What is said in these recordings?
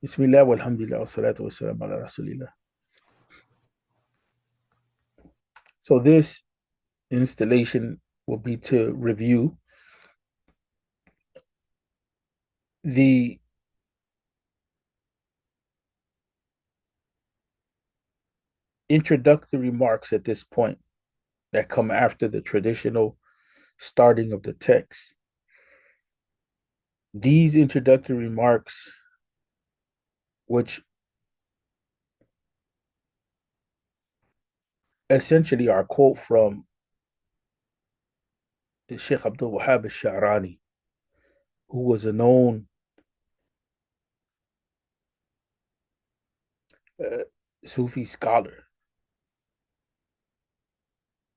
Bismillah walhamdulillah wa salatu wa salam ala rasulillah. So this installation will be to review the introductory remarks at this point that come after the traditional starting of the text. These introductory remarks, which essentially are a quote from Sheikh Abdul Wahab al-Sha'rani, who was a known uh, Sufi scholar,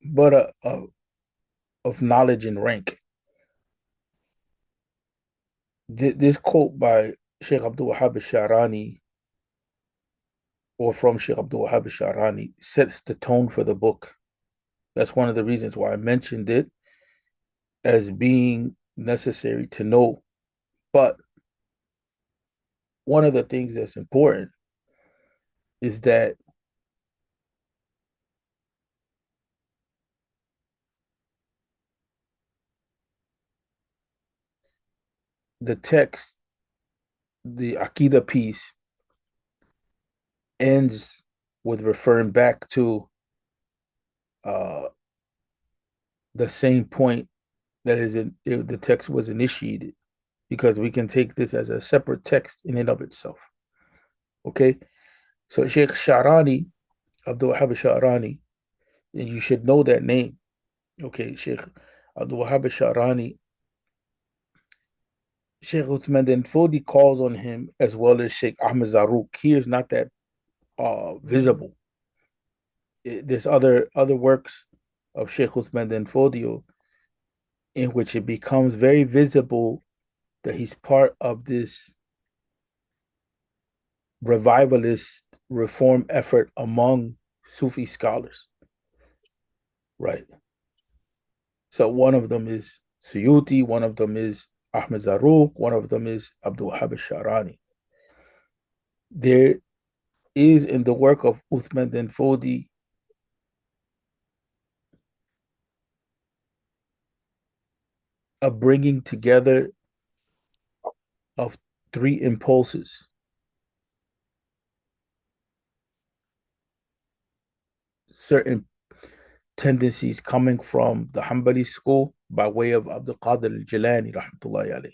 but of knowledge and rank. This quote by Sheikh Abdul Wahab al-Sha'rani, or from Sheikh Abdul Wahab al-Sha'rani, sets the tone for the book. That's one of the reasons why I mentioned it as being necessary to know. But one of the things that's important is that the text, the Aqidah piece, ends with referring back to uh, the same point that the text was initiated, because we can take this as a separate text in and of itself. Okay, so Sheikh Sharani, Abdul Wahab Sharani, and you should know that name. Okay, Sheikh Abdul Wahab Sharani, Sheikh Uthman then Fodi calls on him, as well as Sheikh Ahmed Zarruq. He is not that visible. There's other works of Sheikh Uthman then Fodio in which it becomes very visible that he's part of this revivalist reform effort among Sufi scholars. Right. So one of them is Suyuti, one of them is Ahmed Zarruq, one of them is Abdul Wahab Sharani. There is in the work of Uthman bin Fodi a bringing together of three impulses: certain tendencies coming from the Hanbali school by way of Abdul Qadir al-Jilani, rahmatullahi alayhi;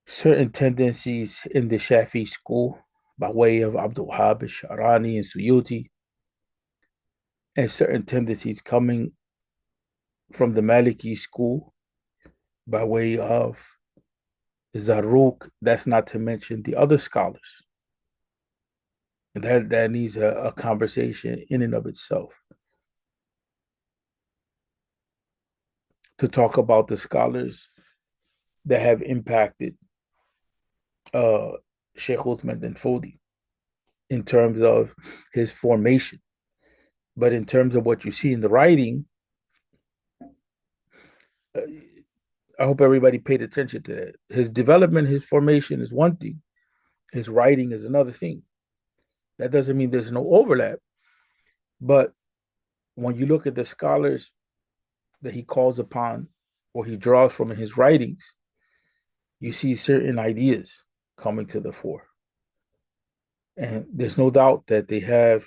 certain tendencies in the Shafi school by way of Abdul Wahab al-Sharani and Suyuti; and certain tendencies coming from the Maliki school by way of Zarruq. That's not to mention the other scholars. And that needs a conversation in and of itself, to talk about the scholars that have impacted uh, Sheikh Uthman bin Fodi in terms of his formation. But in terms of what you see in the writing, uh, I hope everybody paid attention to that. His development, his formation is one thing, his writing is another thing. That doesn't mean there's no overlap, but when you look at the scholars that he calls upon or he draws from in his writings, you see certain ideas coming to the fore. And there's no doubt that they have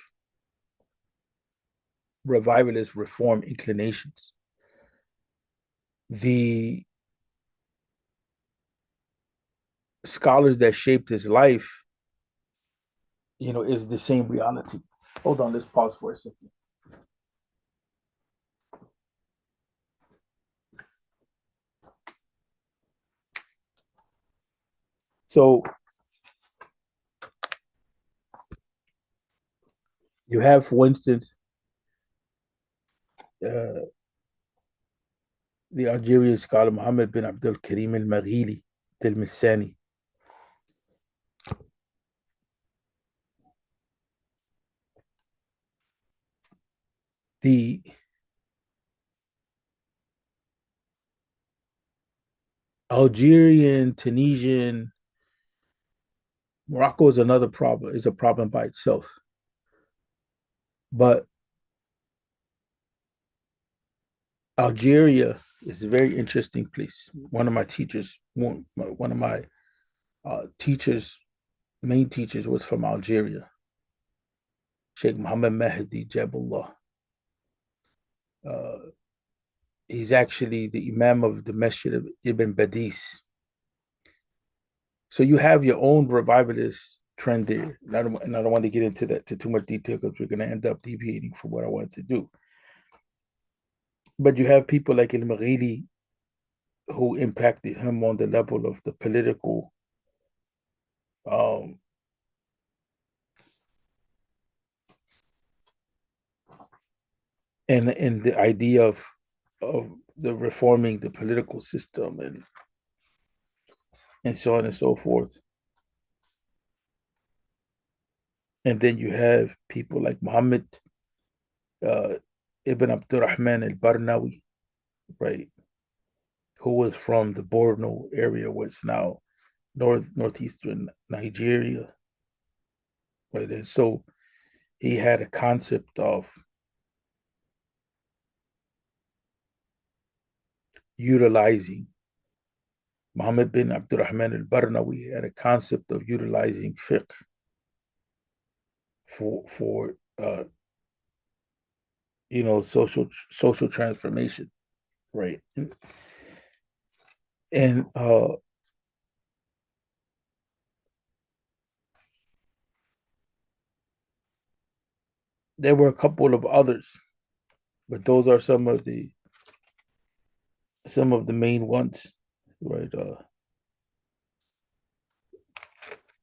revivalist reform inclinations. The scholars that shaped his life, is the same reality. Hold on, let's pause for a second. So you have, for instance, uh, the Algerian scholar Muhammad bin Abdul Karim al-Maghili Tilmisani. The Algerian, Tunisian, Morocco is another problem, is a problem by itself. But Algeria is a very interesting place. One of my teachers, one of my teachers, main teachers was from Algeria, Sheikh Mohammed Mahdi Jabullah. Uh, he's actually the Imam of the Masjid of Ibn Badis. So you have your own revivalist trend there. And I don't want to get into that to too much detail because we're going to end up deviating from what I wanted to do. But you have people like El Maghili who impacted him on the level of the political um, and the idea of the reforming the political system and so on and so forth. And then you have people like Muhammad uh, Ibn Abdurrahman al-Barnawi, right, who was from the Borno area, what's now northeastern Nigeria, right? And so he had a concept of utilizing Muhammad bin Abdurrahman al-Barnawi had a concept of utilizing fiqh for social transformation, right? And there were a couple of others, but those are some of the main ones, right?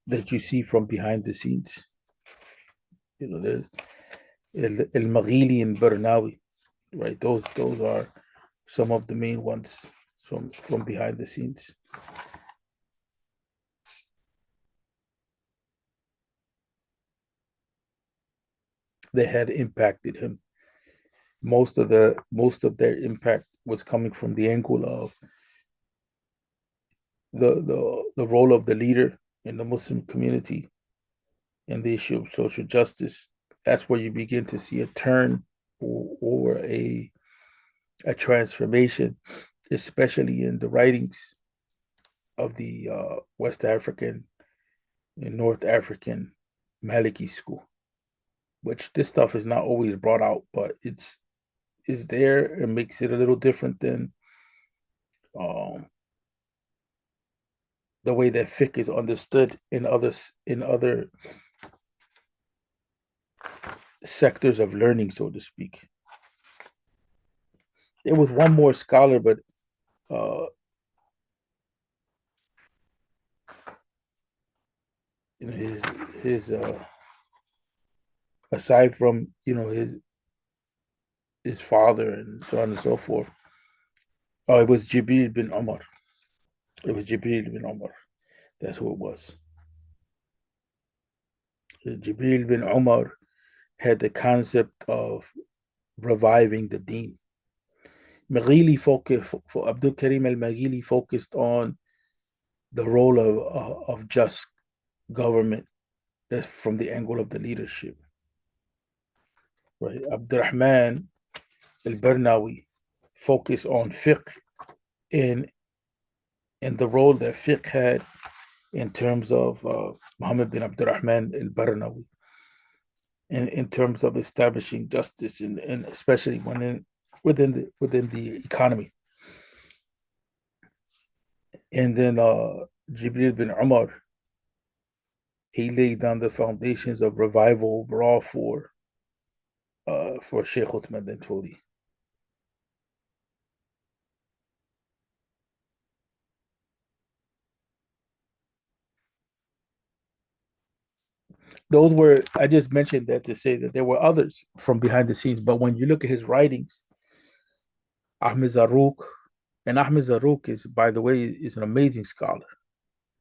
That you see from behind the scenes. There's El Maghili and Bernawi, right? Those are some of the main ones from behind the scenes. They had impacted him. Most of their impact was coming from the angle of the role of the leader in the Muslim community and the issue of social justice. That's where you begin to see a turn or a transformation, especially in the writings of the West African and North African Maliki school, which this stuff is not always brought out, but it's there and makes it a little different than um, the way that fiqh is understood in other sectors of learning, so to speak. There was one more scholar, but uh, his aside from his father and so on and so forth. Oh, it was Jibril bin Omar. It was Jibril bin Omar. That's who it was. Jibril bin Omar had the concept of reviving the deen. Maghili focused for Abdul Karim al Maghili focused on the role of just government that's from the angle of the leadership. Right. Abdurrahman al Barnawi focused on fiqh and and the role that fiqh had in terms of Muhammad bin Abdurrahman al Barnawi in terms of establishing justice and especially within the economy. And then Jibril bin Umar, he laid down the foundations of revival overall for Sheikh Uthman bin Fodi. Those were I just mentioned that to say that there were others from behind the scenes, but when you look at his writings, Ahmed Zarouk, and Ahmed Zarouk is, by the way, is an amazing scholar.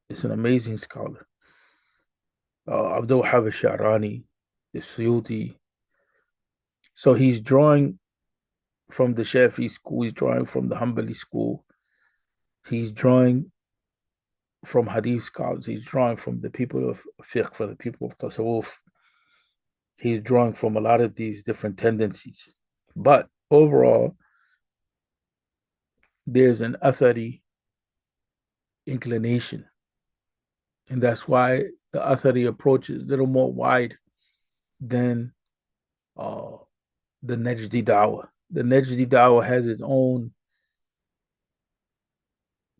It's an amazing scholar. Abdul Hafiz Sharani, the Suyuti. So he's drawing from the Shafi school. He's drawing from the Hanbali school. He's drawing from hadith scholars. He's drawing from the people of fiqh, from the people of tasawwuf. He's drawing from a lot of these different tendencies. But overall, there's an athari inclination. And that's why the athari approach is a little more wide than uh, the Najdi Dawah. The Najdi Dawah has its own.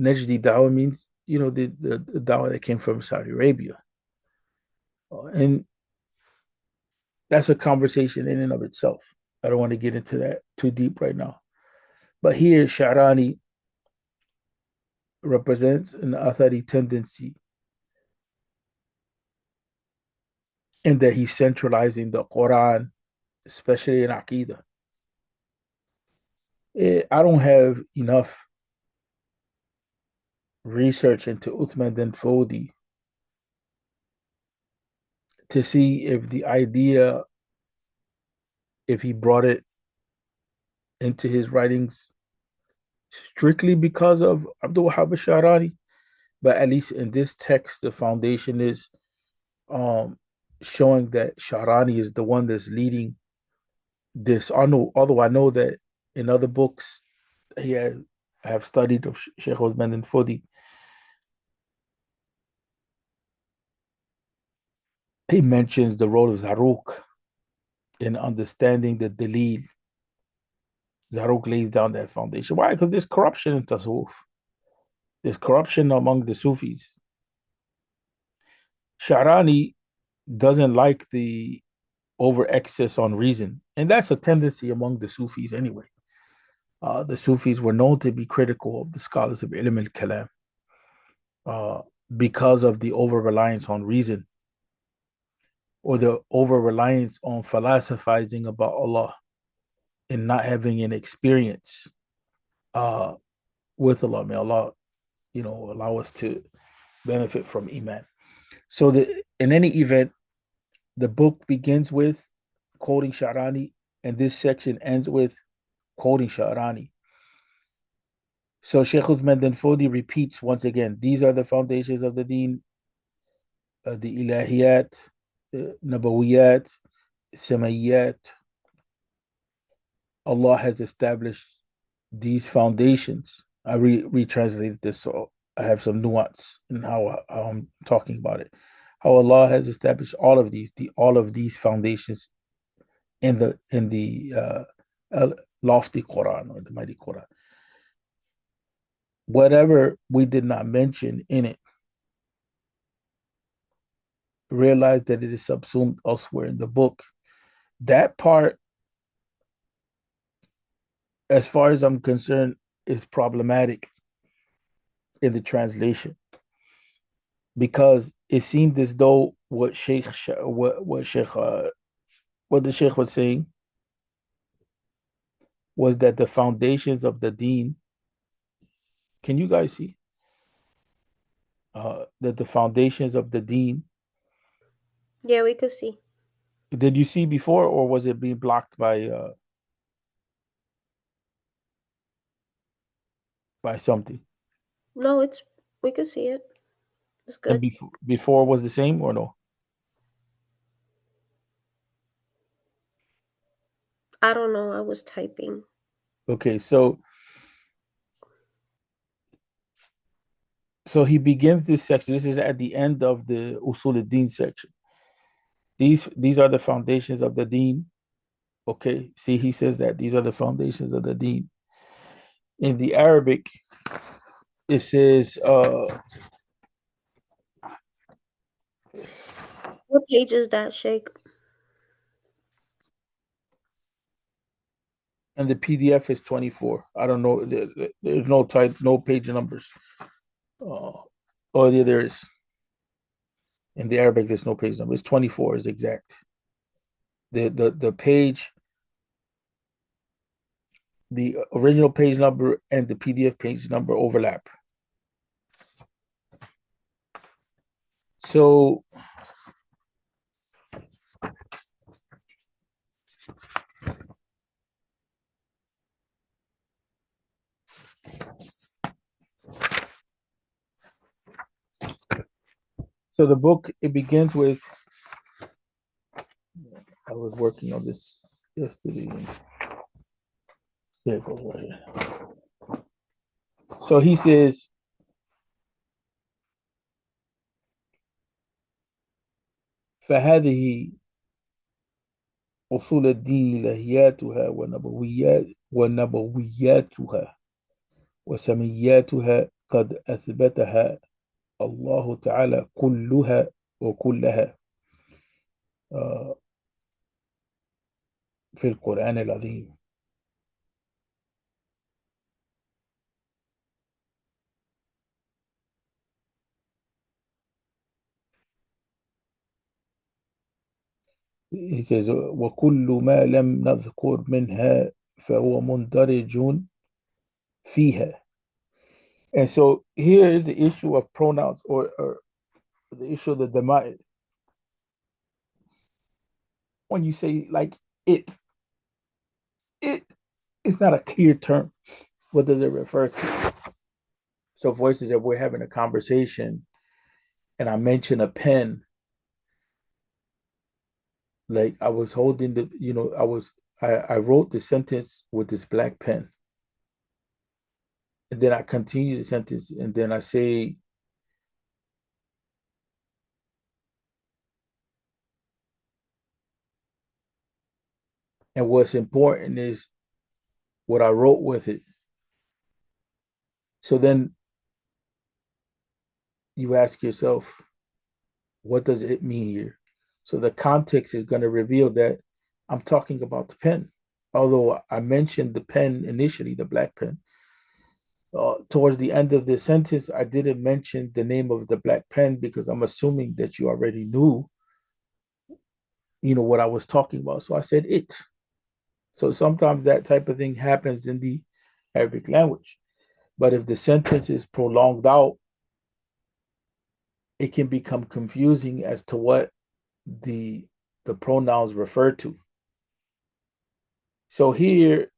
Najdi Dawah means, the Dawah that came from Saudi Arabia. And that's a conversation in and of itself. I don't want to get into that too deep right now. But here, Sharani represents an Athari tendency in that he's centralizing the Quran, especially in Aqidah. I don't have enough research into Uthman bin Fodi to see if the idea, if he brought it into his writings strictly because of Abdul Wahab al-Sharani, but at least in this text, the foundation is um, showing that Sharani is the one that's leading this. Although I know that in other books I have studied of Sheikh Uthman bin Fodi, he mentions the role of Zaruk in understanding the Dalil. Zaruk lays down that foundation. Why? Because there's corruption in Tasawwuf. There's corruption among the Sufis. Sharani doesn't like the over excess on reason. And that's a tendency among the Sufis anyway. The Sufis were known to be critical of the scholars of Ilm al-Kalam uh, because of the over reliance on reason or the over reliance on philosophizing about Allah and not having an experience uh, with Allah. May Allah, allow us to benefit from Iman. So in any event, the book begins with quoting Sharani, and this section ends with quoting Sharani. So Sheikh Uthman bin Fodi repeats once again, these are the foundations of the deen, the ilahiyat, nabawiyat, samayiyat. Allah has established these foundations. I retranslated this, so I have some nuance in how I'm talking about it. How Allah has established all of these foundations in the lofty Quran or the mighty Quran. Whatever we did not mention in it, realize that it is subsumed elsewhere in the book. That part, as far as I'm concerned, is problematic in the translation because it seemed as though what the Sheikh was saying was that the foundations of the deen. Can you guys see that the foundations of the deen? Yeah, we could see. Did you see before, or was it being blocked by something? No, we could see it. It's And good. before was the same or no? I don't know. I was typing. Okay, so he begins this section. This is at the end of the Usul al-Din section. These are the foundations of the Deen. Okay, see, he says that these are the foundations of the Deen. In the Arabic, it says What page is that, Sheikh? and the PDF is 24. I don't know. There's no type, no page numbers. Oh, yeah, there is. In the Arabic, there's no page number. It's 24 is exact. The page, the original page number and the PDF page number overlap. So So the book, it begins with, I was working on this yesterday. There it goes right here. So he says, فهذه أصول الدين لهياتها ونبوياتها وسمياتها قد أثبتها الله تعالى كلها وكلها في القرآن العظيم. He says, وكل ما لم نذكر منها فهو مندرج فيها. And so here is the issue of pronouns, or the issue of the dema'id. When you say like it is not a clear term. What does it refer to? So for instance, if we're having a conversation and I mention a pen, like I was holding the, I wrote the sentence with this black pen. And then I continue the sentence and then I say, and what's important is what I wrote with it. So then you ask yourself, what does it mean here? So the context is going to reveal that I'm talking about the pen. Although I mentioned the pen initially, the black pen, towards the end of the sentence, I didn't mention the name of the black pen because I'm assuming that you already knew, what I was talking about. So I said it. So sometimes that type of thing happens in the Arabic language. But if the sentence is prolonged out, it can become confusing as to what the the pronouns refer to. So here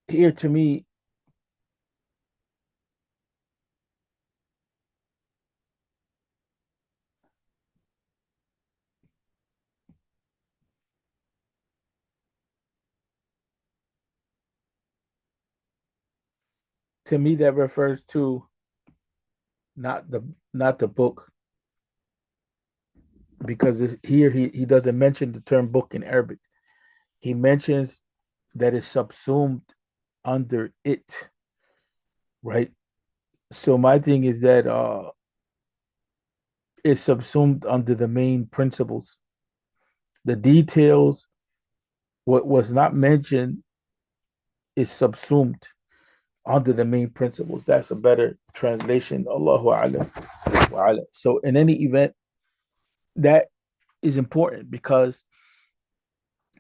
to me that refers to not the book, because here he doesn't mention the term book in Arabic. He mentions that it's subsumed under it, right? So my thing is that it's subsumed under the main principles. The details, what was not mentioned, is subsumed under the main principles. That's a better translation. Allahu alam. So in any event, that is important because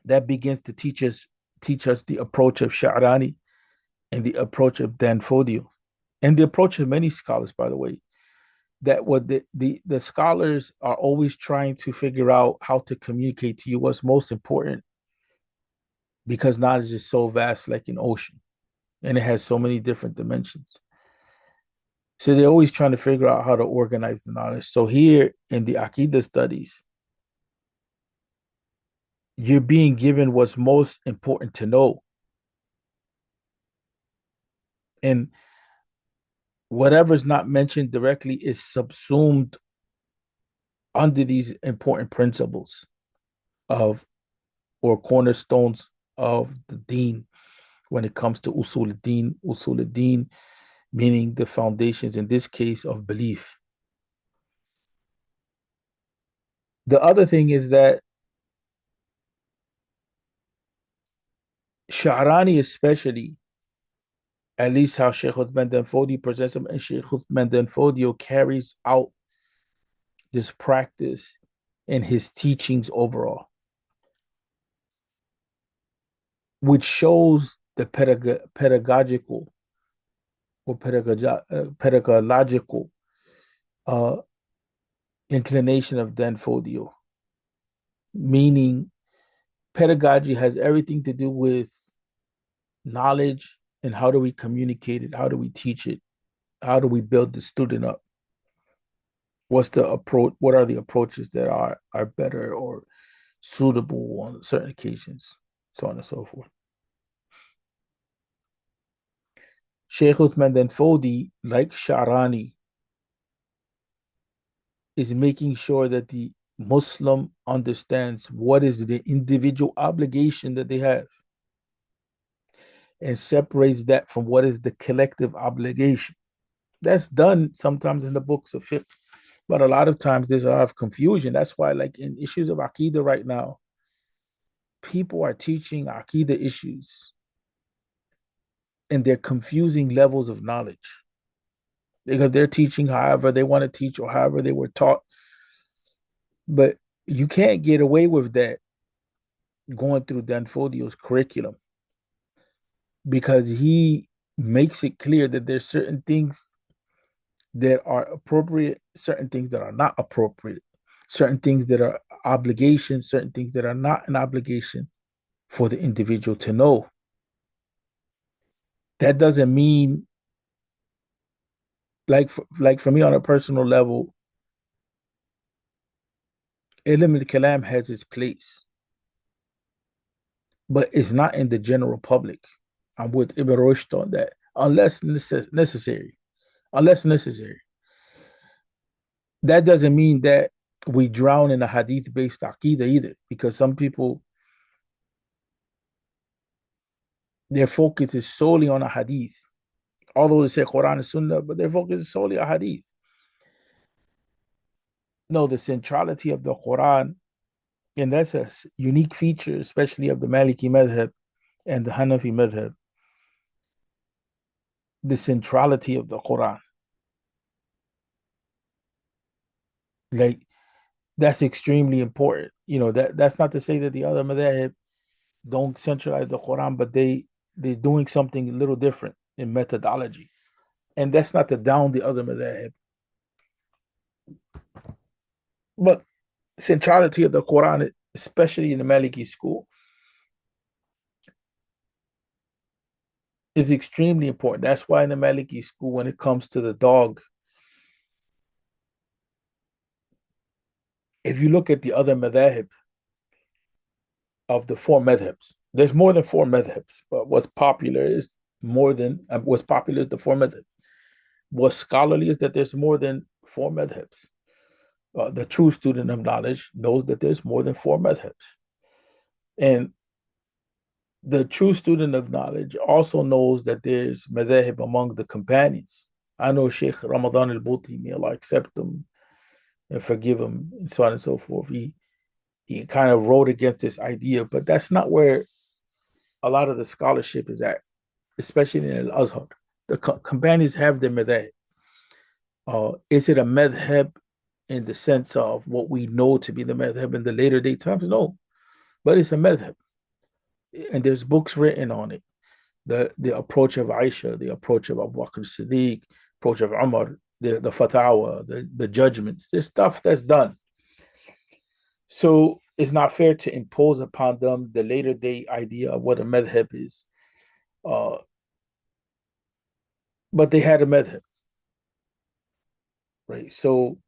that begins to teach us the approach of Sha'rani and the approach of Dan Fodio and the approach of many scholars, by the way, that what the scholars are always trying to figure out how to communicate to you what's most important, because knowledge is so vast like an ocean and it has so many different dimensions. So they're always trying to figure out how to organize the knowledge. So here in the Aqidah studies, you're being given what's most important to know. And whatever's not mentioned directly is subsumed under these important principles of, or cornerstones of the deen when it comes to usul al-din, meaning the foundations, in this case, of belief. The other thing is that Sha'rani, especially, at least how Sheikh Uthman Fodi presents them, and Sheikh Uthman Fodio carries out this practice in his teachings overall, which shows the pedagogical or pedagogical uh, inclination of Dan Fodio, meaning pedagogy has everything to do with knowledge, and how do we communicate it? How do we teach it? How do we build the student up? What's the approach? What are the approaches that are better or suitable on certain occasions? So on and so forth. Sheikh Uthman then Fodi, like Sharani, is making sure that the Muslim understands what is the individual obligation that they have and separates that from what is the collective obligation. That's done sometimes in the books of fiqh, but a lot of times there's a lot of confusion. That's why, like in issues of Aqidah right now, people are teaching Aqidah issues and they're confusing levels of knowledge because they're teaching however they want to teach or however they were taught. But you can't get away with that going through Dan Fodio's curriculum because he makes it clear that there's certain things that are appropriate, certain things that are not appropriate, certain things that are obligations, certain things that are not an obligation for the individual to know. That doesn't mean like for me on a personal level, ilm al-kalam has its place, but it's not in the general public. I'm with Ibn Rushd on that, unless necessary. Unless necessary. That doesn't mean that we drown in a hadith-based aqidah either, because some people, their focus is solely on a hadith. Although they say Quran and Sunnah, but their focus is solely on hadith. No, the centrality of the Quran, and that's a unique feature, especially of the Maliki madhab and the Hanafi madhab, the centrality of the Quran. Like, that's extremely important. That's not to say that the other madhab don't centralize the Quran, but they're doing something a little different in methodology. And that's not to down the other madhab. But centrality of the Quran, especially in the Maliki school, is extremely important. That's why in the Maliki school, when it comes to the dog, if you look at the other madhab of the four madhabs, there's more than four madhabs, but what's popular is the four madhabs. What's scholarly is that there's more than four madhabs. The true student of knowledge knows that there's more than four madhabs. And the true student of knowledge also knows that there's madhab among the companions. I know Sheikh Ramadan al-Buti, may Allah accept him and forgive him, and so on and so forth. He kind of wrote against this idea, but that's not where a lot of the scholarship is at, especially in Al-Azhar. The companions have their madhab. Is it a madhab in the sense of what we know to be the madhab in the later day times? No, but it's a madhab. And there's books written on it. The approach of Aisha, the approach of Abu Bakr Siddiq, approach of Umar, the fatwa, the judgments. There's stuff that's done. So it's not fair to impose upon them the later day idea of what a madhab is. Uh, but they had a madhab, right? So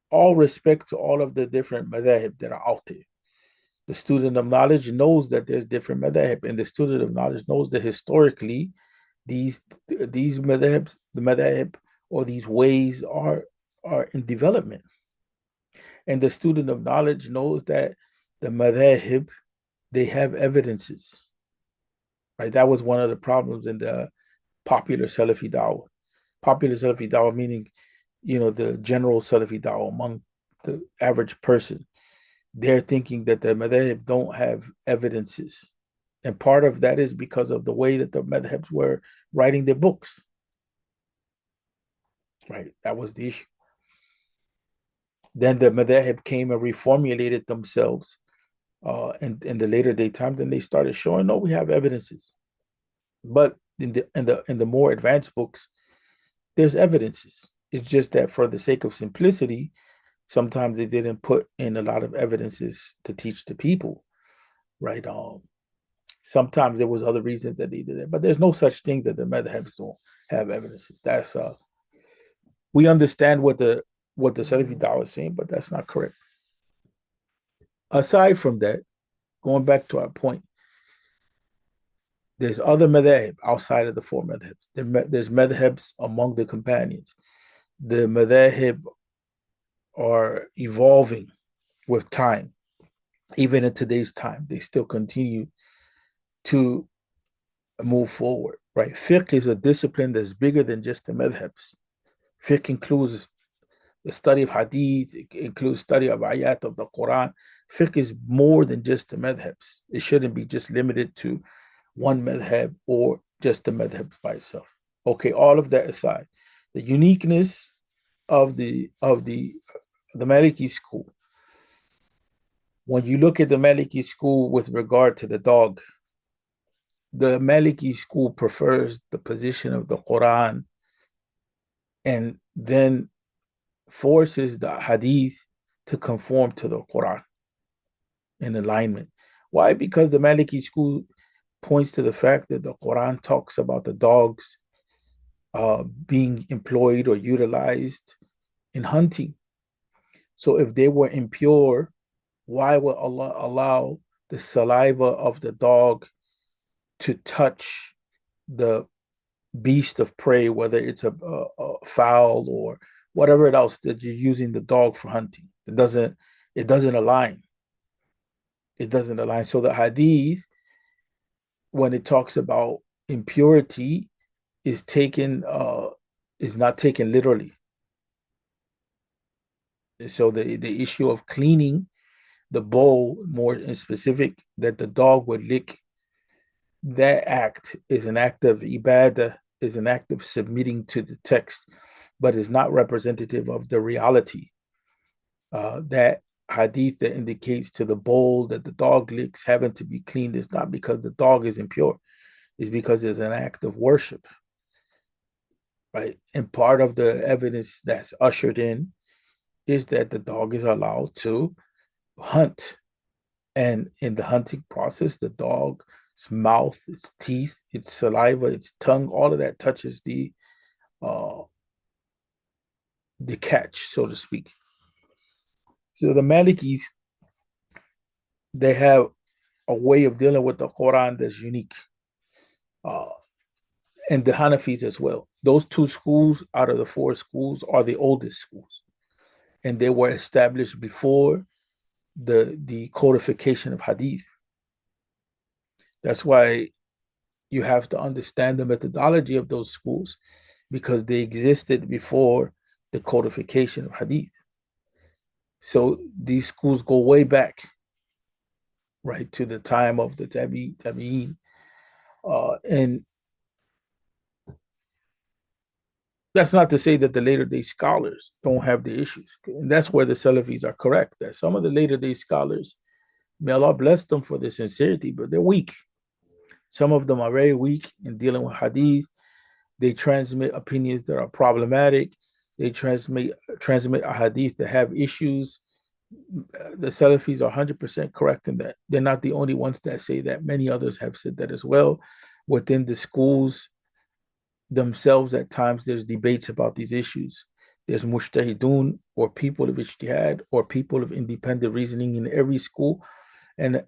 all respect to all of the different madhab that are out there. The student of knowledge knows that there's different madhab, and the student of knowledge knows that historically these madhabs, the madhab or these ways are in development. And the student of knowledge knows that the madhab, they have evidences. Right? That was one of the problems in the popular Salafi dawah. Popular Salafi dawah meaning, the general Salafi dawah among the average person. They're thinking that the madhab don't have evidences. And part of that is because of the way that the madhabs were writing their books. Right? That was the issue. Then the madhab came and reformulated themselves in the later day times, and they started showing, no, we have evidences. But in the more advanced books, there's evidences. It's just that for the sake of simplicity, sometimes they didn't put in a lot of evidences to teach the people, right? Sometimes there was other reasons that they did it, but there's no such thing that the madhabs don't have evidences. That's we understand what the Salafi Dawah is saying, but that's not correct. Aside from that, going back to our point, there's other madhab outside of the four madhabs. There's madhabs among the companions. The madhab are evolving with time. Even in today's time, they still continue to move forward, right? Fiqh is a discipline that's bigger than just the madhabs. Fiqh includes the study of hadith, it includes study of ayat of the Quran. Fiqh is more than just the madhabs. It shouldn't be just limited to one madhab or just the madhab by itself. Okay, all of that aside, the uniqueness of the Maliki school. When you look at the Maliki school with regard to the dog, the Maliki school prefers the position of the Quran and then forces the hadith to conform to the Quran in alignment. Why? Because the Maliki school points to the fact that the Quran talks about the dogs being employed or utilized in hunting. So if they were impure, why would Allah allow the saliva of the dog to touch the beast of prey, whether it's a fowl or whatever else that you're using the dog for hunting? It doesn't align. It doesn't align. So the hadith, when it talks about impurity, is taken is not taken literally. So the issue of cleaning the bowl, more in specific, that the dog would lick, that act is an act of ibadah, is an act of submitting to the text, but is not representative of the reality. That hadith that indicates to the bowl that the dog licks having to be cleaned is not because the dog is impure, it's because it's an act of worship, right? And part of the evidence that's ushered in is that the dog is allowed to hunt. And in the hunting process, the dog's mouth, its teeth, its saliva, its tongue, all of that touches uh, the catch, so to speak. So the Malikis, they have a way of dealing with the Quran that's unique, uh, and the Hanafis as well. Those two schools out of the four schools are the oldest schools, and they were established before the codification of Hadith. That's why you have to understand the methodology of those schools because they existed before the codification of Hadith. So these schools go way back, right, to the time of the Tabi'in. And that's not to say that the later day scholars don't have the issues. And that's where the Salafis are correct, that some of the later day scholars, may Allah bless them for their sincerity, but they're weak. Some of them are very weak in dealing with Hadith. They transmit opinions that are problematic. They transmit a hadith that have issues. The Salafis are 100% correct in that. They're not the only ones that say that. Many others have said that as well. Within the schools themselves, at times, there's debates about these issues. There's mujtahidun, or people of ijtihad, or people of independent reasoning in every school. And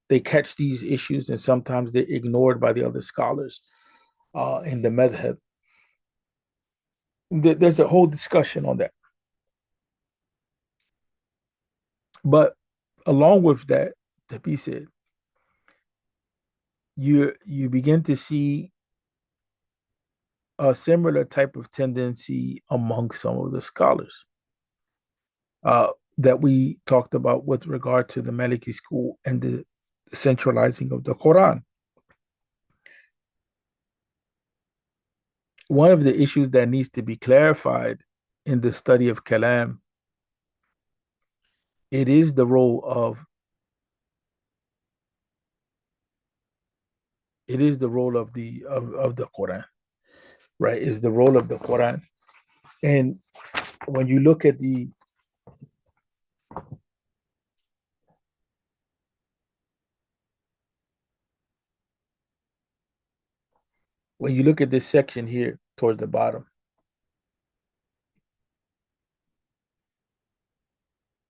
they catch these issues, and sometimes they're ignored by the other scholars in the madhab. There's a whole discussion on that. But along with that, to be said, you begin to see a similar type of tendency among some of the scholars uh, that we talked about with regard to the Maliki school and the centralizing of the Quran. One of the issues that needs to be clarified in the study of Kalam, it is the role of the Quran, right? Is the role of the Quran. And when you look at When you look at this section here towards the bottom,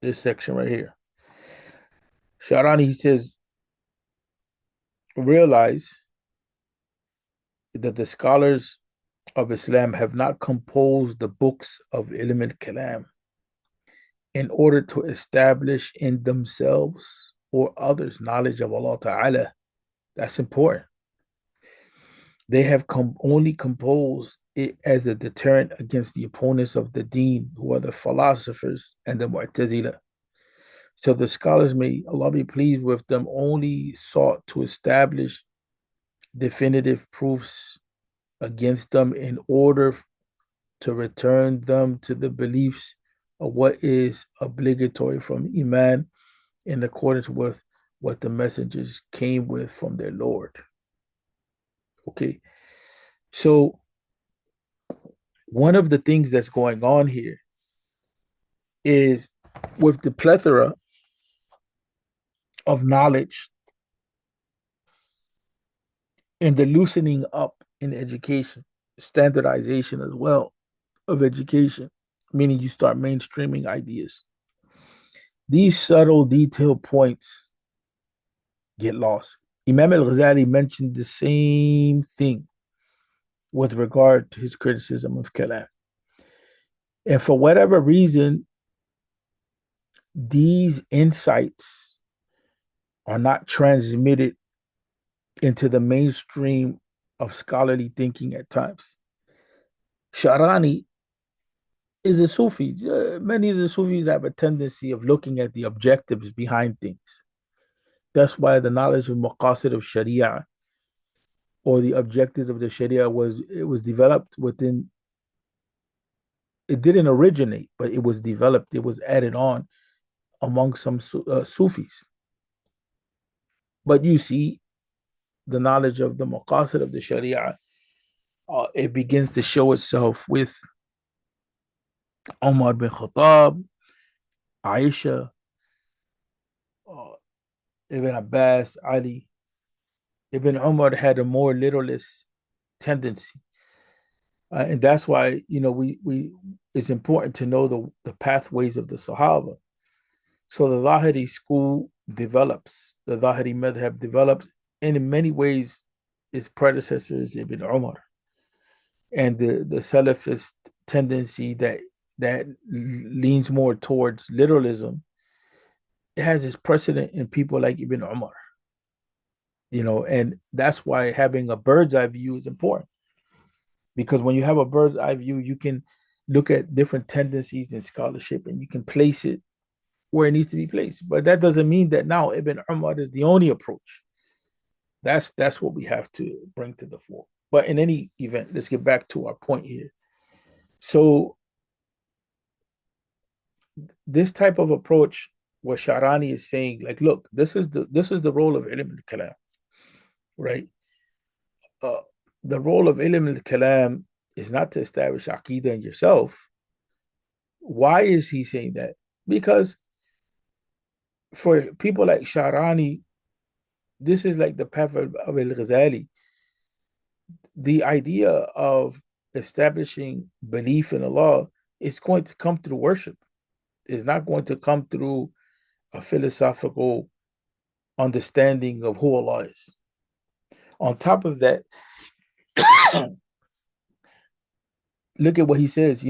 this section right here, Sharani, he says, realize that the scholars of Islam have not composed the books of Ilm al-Kalam in order to establish in themselves or others knowledge of Allah Ta'ala. That's important. They have only composed it as a deterrent against the opponents of the deen, who are the philosophers and the Mu'tazila. So the scholars, may Allah be pleased with them, only sought to establish definitive proofs against them in order to return them to the beliefs of what is obligatory from Iman in accordance with what the messengers came with from their Lord. Okay, so one of the things that's going on here is with the plethora of knowledge and the loosening up in education, standardization as well of education, meaning you start mainstreaming ideas. These subtle detailed points get lost. Imam al-Ghazali mentioned the same thing with regard to his criticism of Kalam. And for whatever reason, these insights are not transmitted into the mainstream of scholarly thinking at times. Sharani is a Sufi. Many of the Sufis have a tendency of looking at the objectives behind things. That's why the knowledge of maqasid of Sharia or the objectives of the Sharia was developed within. It didn't originate, but it was developed. It was added on among some Sufis. But you see, the knowledge of the maqasid of the Sharia, it begins to show itself with Umar bin Khattab, Aisha, uh, Ibn Abbas, Ali. Ibn Umar had a more literalist tendency. And that's why, we it's important to know the pathways of the Sahaba. So the Zahiri school develops, the Zahiri madhab develops, and in many ways, its predecessor is Ibn Umar. And the Salafist tendency that leans more towards literalism, it has its precedent in people like Ibn Umar. And that's why having a bird's eye view is important. Because when you have a bird's eye view, you can look at different tendencies in scholarship and you can place it where it needs to be placed. But that doesn't mean that now Ibn Umar is the only approach. That's what we have to bring to the fore. But in any event, let's get back to our point here. So this type of approach, what Sharani is saying, like, look, this is the role of ilm al-kalam, right? Uh, the role of ilm al-kalam is not to establish aqidah in yourself. Why is he saying that? Because for people like Sharani, this is like the path of al-Ghazali. The idea of establishing belief in Allah is going to come through worship. It's not going to come through a philosophical understanding of who Allah is. On top of that, look at what he says,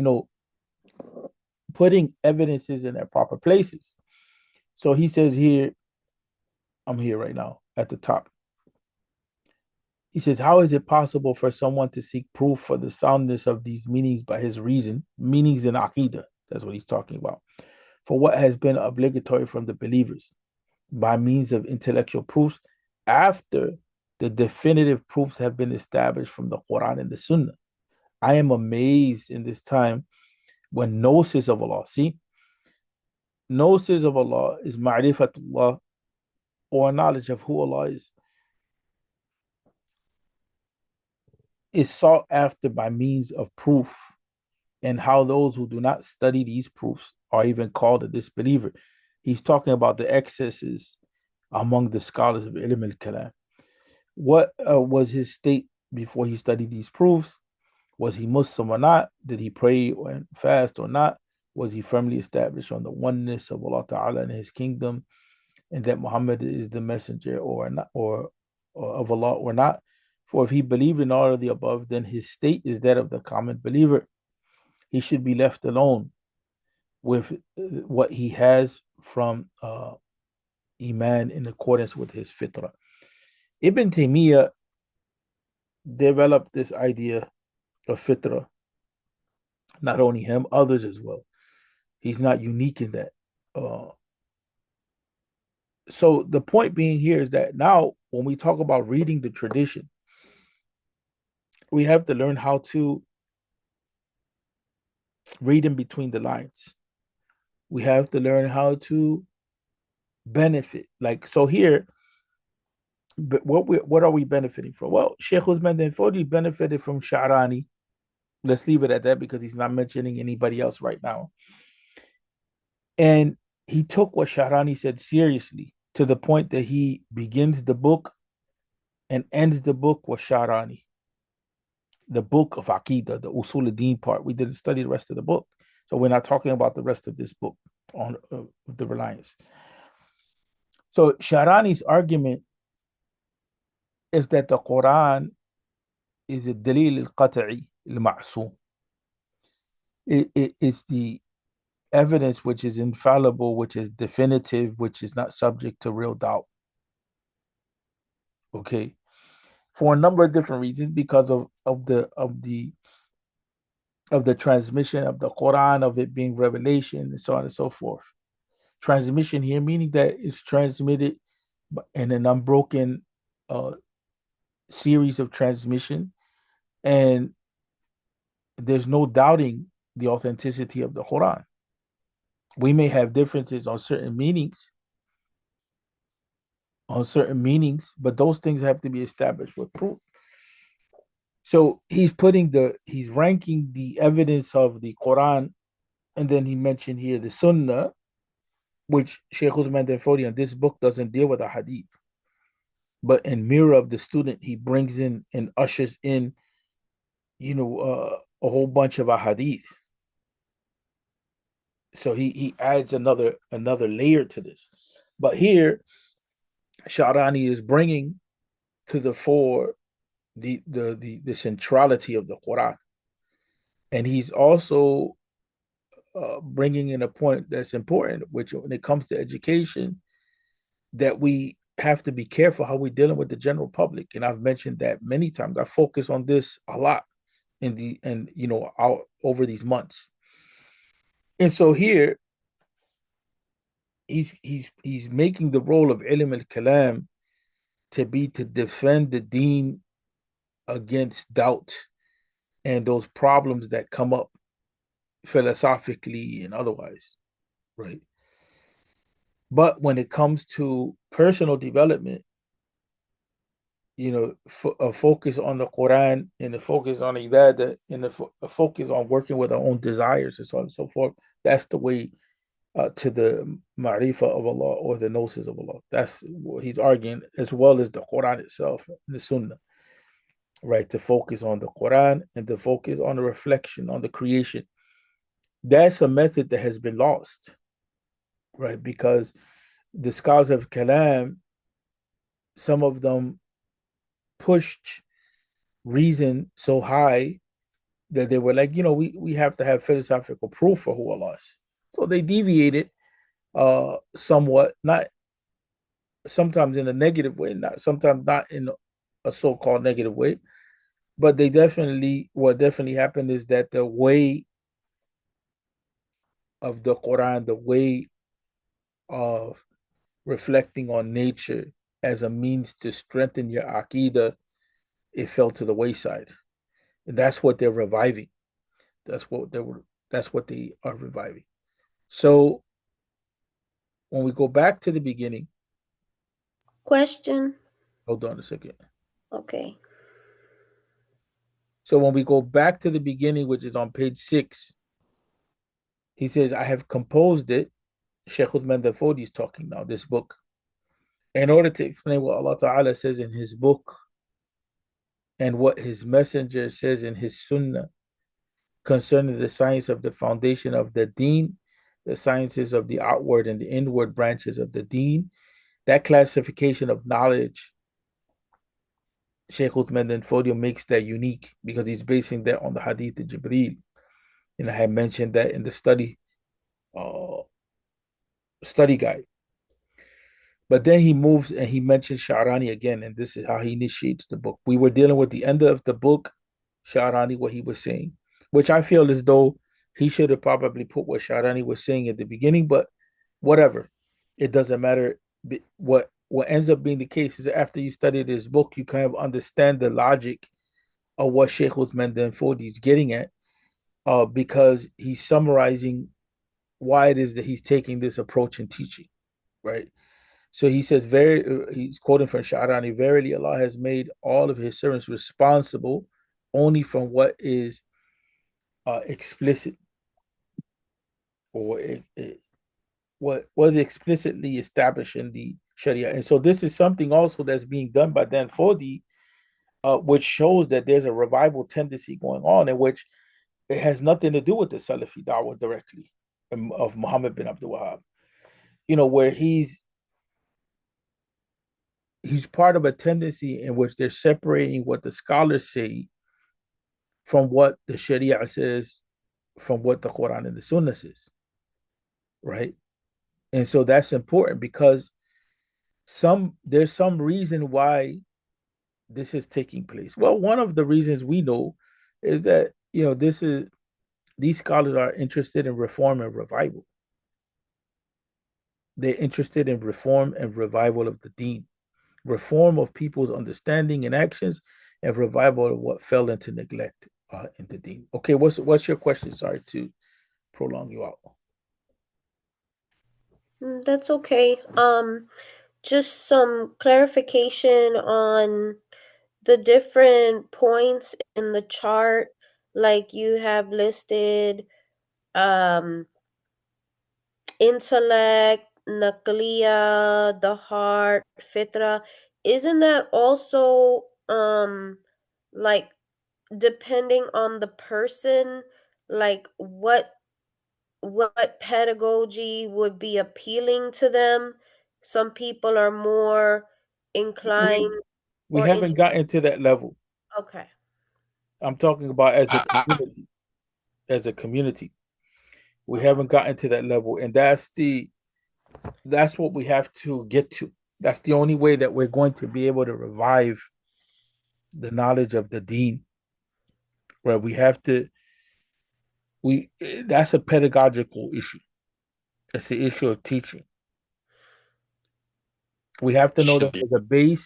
putting evidences in their proper places. So he says here, I'm here right now at the top. He says, how is it possible for someone to seek proof for the soundness of these meanings by his reason, meanings in Aqidah? That's what he's talking about. For what has been obligatory from the believers by means of intellectual proofs after the definitive proofs have been established from the Quran and the Sunnah. I am amazed in this time when gnosis of Allah, gnosis of Allah is ma'rifatullah, or knowledge of who Allah is sought after by means of proof, and how those who do not study these proofs are even called a disbeliever. He's talking about the excesses among the scholars of Ilm al-Kalam. What was his state before he studied these proofs. Was he Muslim or not? Did he pray and fast or not? Was he firmly established on the oneness of Allah Ta'ala and His kingdom, and that Muhammad is the messenger or not, or of Allah or not? For if he believed in all of the above, then his state is that of the common believer. He should be left alone with what he has from Iman in accordance with his fitrah. Ibn Taymiyyah developed this idea of fitrah. Not only him, others as well. He's not unique in that. Uh, so the point being here is that now when we talk about reading the tradition, we have to learn how to read in between the lines. We have to learn how to benefit. Like so here, but what are we benefiting from? Well, Sheikh Usman bin Fodio benefited from Sha'rani. Let's leave it at that because he's not mentioning anybody else right now. And he took what Sha'rani said seriously to the point that he begins the book and ends the book with Sha'rani, the book of Aqidah, the Usul al-Din part. We didn't study the rest of the book. So we're not talking about the rest of this book on the Reliance. So Sha'rani's argument is that the Quran is a dalil al-qat'i al-ma'soom. It is the evidence which is infallible, which is definitive, which is not subject to real doubt. Okay, for a number of different reasons, because of the transmission of the Quran, of it being revelation, and so on and so forth. Transmission here meaning that it's transmitted in an unbroken uh, series of transmission, and there's no doubting the authenticity of the Quran. We may have differences on certain meanings, but those things have to be established with proof. So he's ranking the evidence of the Quran, and then he mentioned here the Sunnah, which Sheikh Uthman Fodio in this book doesn't deal with a hadith. But in Mirror of the Student, he brings in and ushers in, a whole bunch of a hadith. So he adds another layer to this. But here, Sha'rani is bringing to the fore the centrality of the Quran, and he's also bringing in a point that's important, which when it comes to education, that we have to be careful how we're dealing with the general public. And I've mentioned that many times. I focus on this a lot out over these months. And so here he's making the role of ilm al-kalam to defend the deen against doubt and those problems that come up philosophically and otherwise, right? But when it comes to personal development, a focus on the Quran and a focus on ibadah and a focus on working with our own desires and so on and so forth, that's the way to the ma'rifah of Allah or the gnosis of Allah. That's what he's arguing, as well as the Quran itself and the Sunnah, right? To focus on the Quran and to focus on the reflection on the creation. That's a method that has been lost, right? Because the scholars of Kalam, some of them pushed reason so high that they were like, we have to have philosophical proof for who Allah is. So they deviated somewhat, not sometimes in a negative way, sometimes not in a so-called negative way, but what definitely happened is that the way of the Quran, the way of reflecting on nature as a means to strengthen your aqidah, it fell to the wayside. And that's what they're reviving. That's what they are reviving. So when we go back to the beginning. Question. Hold on a second. Okay. So when we go back to the beginning, which is on page 6, he says, I have composed it. Sheikh Uthman Fodi is talking now, this book, in order to explain what Allah Ta'ala says in his book and what his messenger says in his sunnah concerning the science of the foundation of the deen, the sciences of the outward and the inward branches of the deen. That classification of knowledge, Sheikh Uthman and Fodio makes that unique because he's basing that on the Hadith of Jibreel. And I had mentioned that in the uh, study guide. But then he moves and he mentions Sha'rani again, and this is how he initiates the book. We were dealing with the end of the book, Sha'rani, what he was saying, which I feel as though he should have probably put what Sha'rani was saying at the beginning, but whatever. It doesn't matter. What ends up being the case is after you study this book, you kind of understand the logic of what Sheikh Uthman Dan Fodi is getting at, because he's summarizing why it is that he's taking this approach in teaching, right? So he says, he's quoting from Sha'rani, verily Allah has made all of his servants responsible only from what is explicit, or what was explicitly established in the Sharia. And so this is something also that's being done by Dan Fodi, which shows that there's a revival tendency going on, in which it has nothing to do with the Salafi Dawah directly, of Muhammad bin Abdul Wahab. Where he's part of a tendency in which they're separating what the scholars say from what the Sharia says, from what the Quran and the Sunnah says, right? And so that's important because there's some reason why this is taking place. Well, one of the reasons we know is that these scholars are interested in reform and revival. They're interested in reform and revival of the deen, reform of people's understanding and actions, and revival of what fell into neglect in the deen. Okay, what's your question? Sorry to prolong you out. That's okay. Just some clarification on the different points in the chart, like you have listed um intellect, nakliya, the heart, fitra. Isn't that also like depending on the person, like what pedagogy would be appealing to them? Some people are more We inclined we or haven't gotten to that level. okay. I'm talking about as a I community. As a community, we haven't gotten to that level, and that's what we have to get to. That's the only way that we're going to be able to revive the knowledge of the deen. Where we have to, we that's a pedagogical issue. It's the issue of teaching. We have to know that should be there's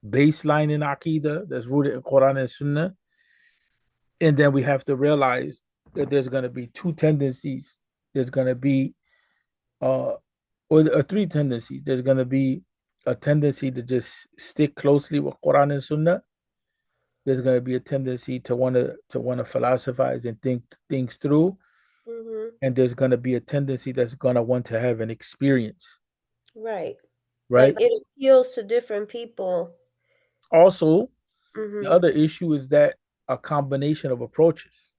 a baseline in Aqidah that's rooted in Quran and Sunnah, and then we have to realize that there's going to be two tendencies. There's going to be uh or three tendencies. There's going to be a tendency to just stick closely with Quran and Sunnah. There's going to be a tendency to want to philosophize and think things through, Mhm. and there's going to be a tendency that's going to want to have an experience, Right. right? Like it appeals to different people. Also, the Mhm. other issue is that a combination of approaches,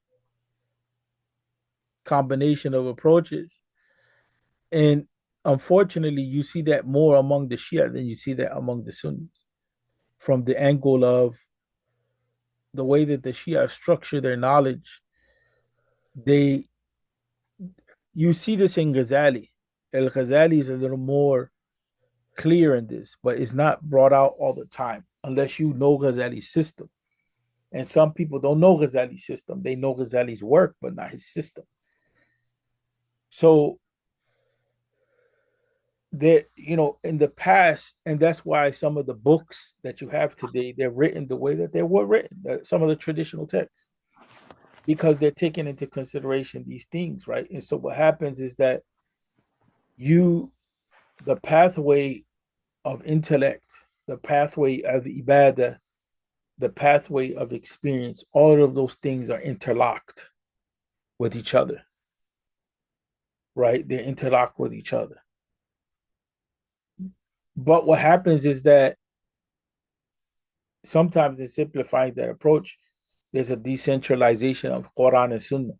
and unfortunately, you see that more among the Shia than you see that among the Sunnis, from the angle of the way that the Shia structure their knowledge. They You see this in Ghazali. El Ghazali is a little more clear in this, but it's not brought out all the time unless you know Ghazali's system. And some people don't know Ghazali's system. They know Ghazali's work, but not his system. So there, in the past, and that's why some of the books that you have today, they're written the way that they were written, some of the traditional texts, because they're taking into consideration these things, right? And so what happens is that you the pathway of intellect, the pathway of ibadah, the pathway of experience, all of those things are interlocked with each other, right? They're interlocked with each other. But what happens is that sometimes in simplifying that approach, there's a decentralization of Quran and Sunnah,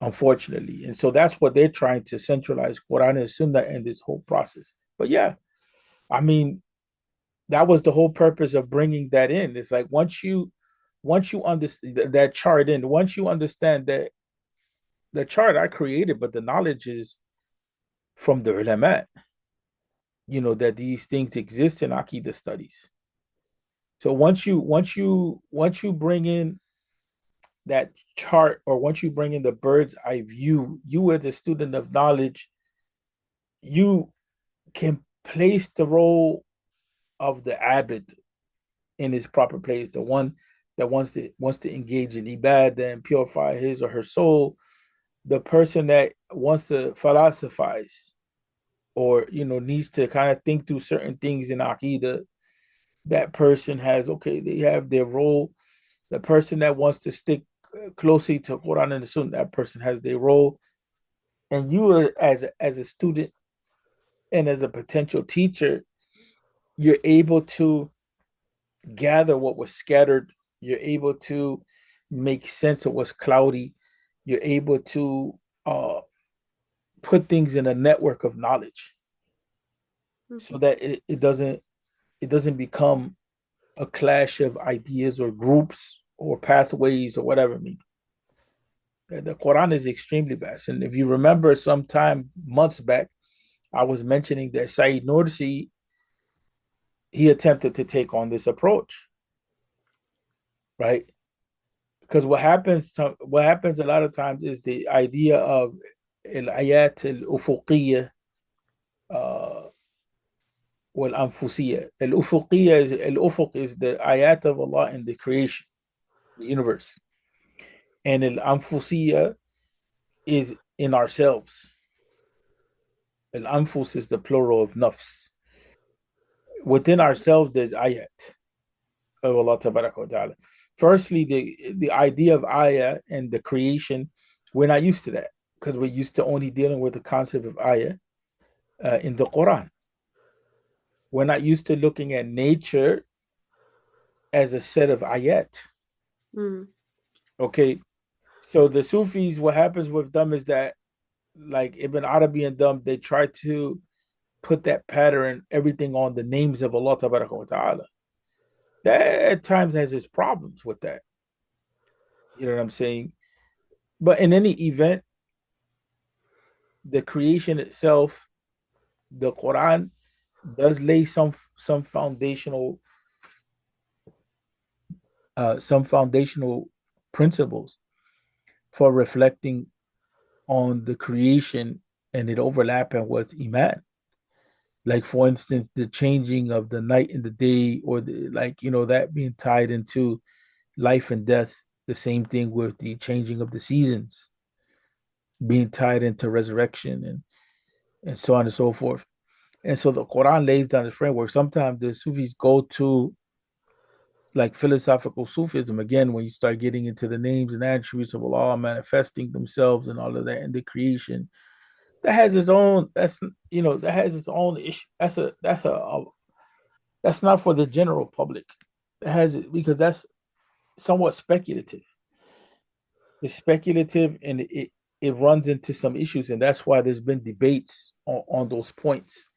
unfortunately. And so that's what they're trying to centralize Quran and Sunnah in this whole process. But yeah, I mean, that was the whole purpose of bringing that in. It's like once you understand that chart in, once you understand that the chart I created, but the knowledge is from the ulama, that these things exist in Aqidah studies. So once you bring in that chart, or once you bring in the bird's eye view, you as a student of knowledge, you can place the role of the abbot in his proper place, the one that wants to engage in ibadah and purify his or her soul, the person that wants to philosophize, or needs to kind of think through certain things in Aqidah. That person has, okay, they have their role. The person that wants to stick closely to Quran and the Sunnah, that person has their role. And you are, as a student and as a potential teacher, you're able to gather what was scattered. You're able to make sense of what's cloudy. You're able to uh, put things in a network of knowledge, so Mhm. that it doesn't become a clash of ideas or groups or pathways or whatever. I mean, the Quran is extremely vast. And if you remember, some time months back, I was mentioning that Said Nursi, he attempted to take on this approach, right? Because what happens a lot of times is the idea of al-ayat al-ufuqiyya uh, wal-anfusiyya. Al-ufuq is the ayat of Allah in the creation, the universe. And al-anfusiyya is in ourselves. Al-anfus is the plural of nafs. Within ourselves, there's ayat of Allah Tabaraka wa Ta'ala. Firstly, the idea of ayah and the creation, we're not used to that, because we're used to only dealing with the concept of ayah in the Quran. We're not used to looking at nature as a set of ayat. Mm. Okay, so the Sufis, what happens with them is that, like Ibn Arabi and them, they try to put that pattern, everything on the names of Allah Tabaraka wa Ta'ala. That at times has its problems with that. You know what I'm saying? But in any event, the creation itself, the Quran does lay some foundational principles for reflecting on the creation, and it overlapping with Iman. Like, for instance, the changing of the night and the day, or that being tied into life and death. The same thing with the changing of the seasons being tied into resurrection, and so on and so forth. And so the Quran lays down the framework. Sometimes the Sufis go to, like, philosophical Sufism again, when you start getting into the names and attributes of Allah manifesting themselves and all of that in the creation. That has its own. That has its own issue. That's not for the general public. It has it because that's somewhat speculative. It's speculative, and it runs into some issues, and that's why there's been debates on those points.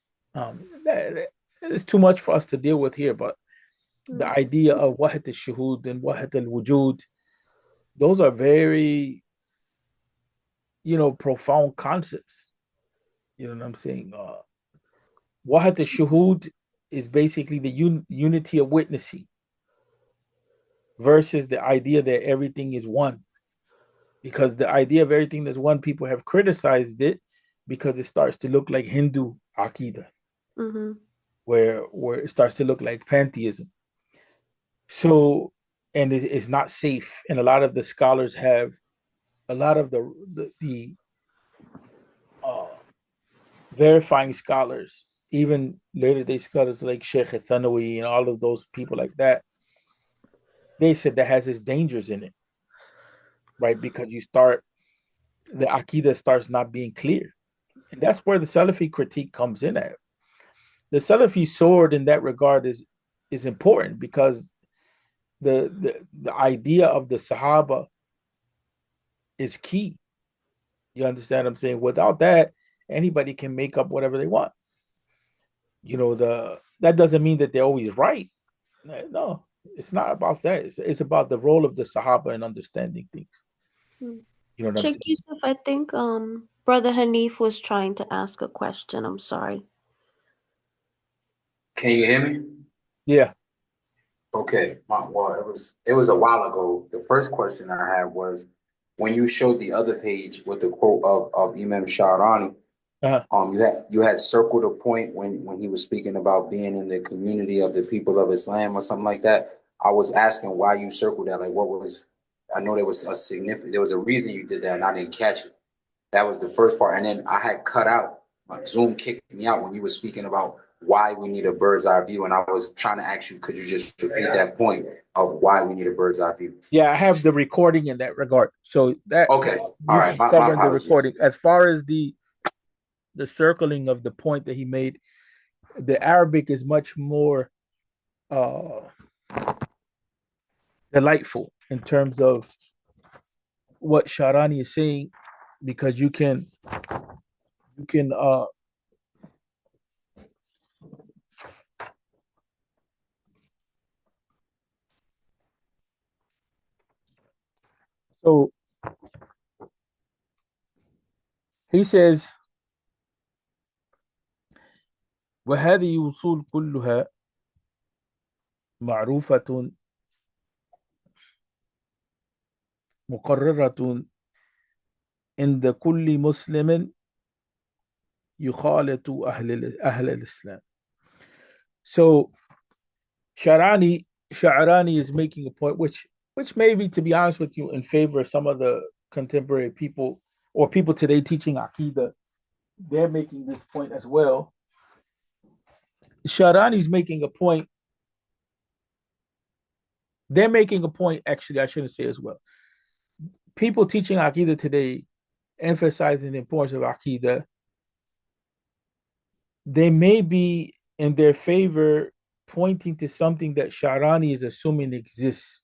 It's too much for us to deal with here, but the Mm. idea of wahat al-shuhud and wahat al-wujud, those are very, profound concepts. You know what I'm saying? Wahat al-shuhud is basically the unity of witnessing, versus the idea that everything is one. Because the idea of everything that's one, people have criticized it because it starts to look like Hindu Aqidah, Mhm. where it starts to look like pantheism. So, and it's not safe. And a lot of the scholars have, a lot of the uh, verifying scholars, even later day scholars like Sheikh Thanawi and all of those people like that, they said that has its dangers in it, right? Because the Aqidah starts not being clear. And that's where the Salafi critique comes in at. The Salafi sword in that regard is important because the idea of the Sahaba is key. You understand what I'm saying? Without that, anybody can make up whatever they want. The that doesn't mean that they're always right. No, it's not about that. It's about the role of the Sahaba in understanding things. Hmm. You know what I'm Sheikh saying? Yusuf, I think Brother Hanif was trying to ask a question. I'm sorry. Can you hear me? Yeah. Okay. Well, it was a while ago. The first question I had was when you showed the other page with the quote of Imam Sharani. Uh-huh. You had circled a point when he was speaking about being in the community of the people of Islam or something like that. I was asking why you circled that. Like, what was? I know there was a reason you did that, and I didn't catch it. That was the first part, and then I had cut out. Like Zoom kicked me out when you were speaking about why we need a bird's eye view, and I was trying to ask you, could you just repeat that point of why we need a bird's eye view? Yeah, I have the recording in that regard. So that Okay, all you right. can My cover in the apologies. recording. As far as the circling of the point that he made, the Arabic is much more uh delightful in terms of what Sharani is saying because you can so he says وهذه وصول كلها معروفة مقررة عند كل مسلم يخالط أهل الإسلام. So Sharani is making a point which maybe, to be honest with you, in favor of some of the contemporary people or people today teaching Aqidah, they're making this point as well. Sharani's making a point. They're making a point, actually, I shouldn't say as well. People teaching Aqidah today, emphasizing the importance of Aqidah, they may be in their favor pointing to something that Sharani is assuming exists.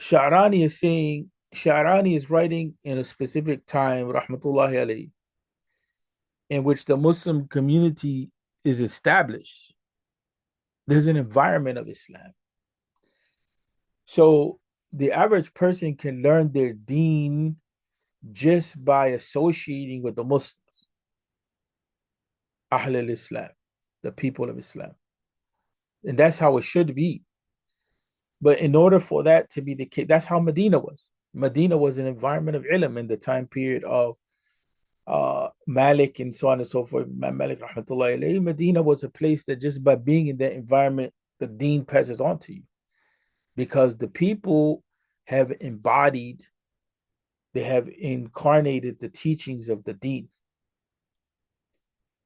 Sharani is writing in a specific time, rahmatullahi alayhi, in which the Muslim community is established. There's an environment of Islam. So the average person can learn their deen just by associating with the Muslims, Ahl al-Islam, the people of Islam. And that's how it should be. But in order for that to be the case, that's how Medina was. Medina was an environment of ilm in the time period of Malik and so on and so forth. Malik rahmatullahi alayhi. Medina was a place that just by being in that environment, the deen passes on to you. Because the people have embodied, they have incarnated the teachings of the deen.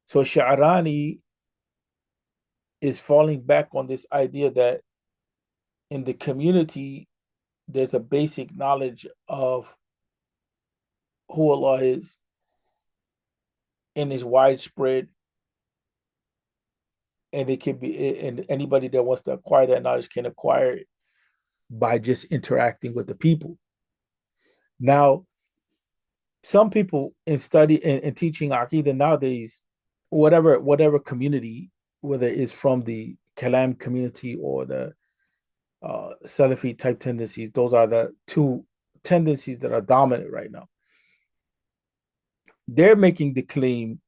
So Sha'rani is falling back on this idea that in the community, there's a basic knowledge of who Allah is and is widespread, and it can be, and anybody that wants to acquire that knowledge can acquire it by just interacting with the people. Now, some people in study and teaching Aqidah nowadays, whatever community, whether it's from the Kalam community or the Salafi type tendencies, those are the two tendencies that are dominant right now. They're making the claim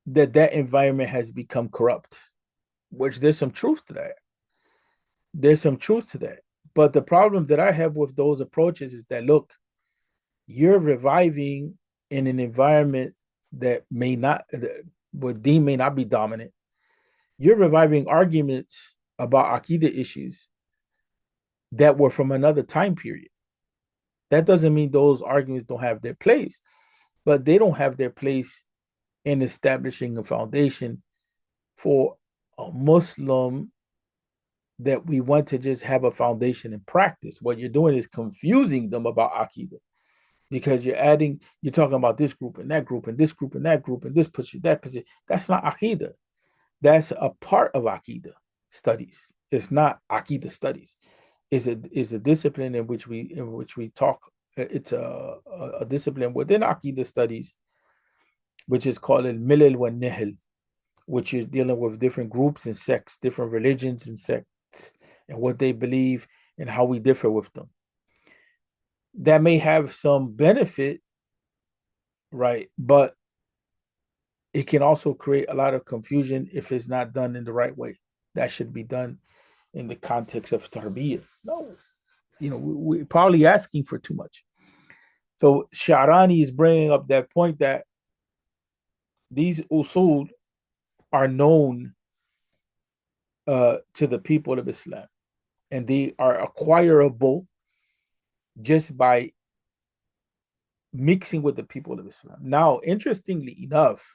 that that environment has become corrupt, which there's some truth to that. There's some truth to that. But the problem that I have with those approaches is that, look, you're reviving in an environment that may not, what deen may not be dominant. You're reviving arguments about Aqidah issues that were from another time period. That doesn't mean those arguments don't have their place, but they don't have their place in establishing a foundation for a Muslim that we want to just have a foundation in practice. What you're doing is confusing them about Aqidah. because you're talking about this group and that group and this group and that group and this position, that position. That's not Aqidah. That's a part of Aqidah studies. It's not Aqidah studies. Is a discipline in which we talk. It's a discipline within Aqidah studies, which is called al milal wa nihl, which is dealing with different groups and sects, different religions and sects, and what they believe and how we differ with them. That may have some benefit, right? But it can also create a lot of confusion if it's not done in the right way. That should be done in the context of tarbiyah. No, we're probably asking for too much. So Sharani is bringing up that point that these usul are known to the people of Islam, and they are acquirable just by mixing with the people of Islam. Now, interestingly enough,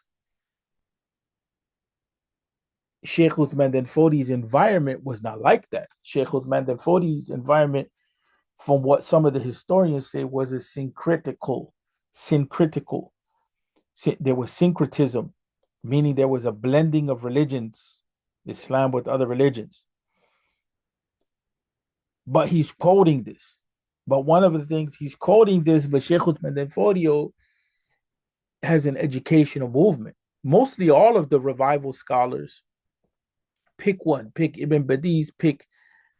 Sheikh Uthman bin Fodi's environment was not like that. Sheikh Uthman bin Fodi's environment, from what some of the historians say, was a syncretical. There was syncretism, meaning there was a blending of religions, Islam with other religions. But he's quoting this. But one of the things he's quoting this, but Sheikh Uthman bin Fodio has an educational movement. Mostly all of the revival scholars pick one, pick Ibn Badiz, pick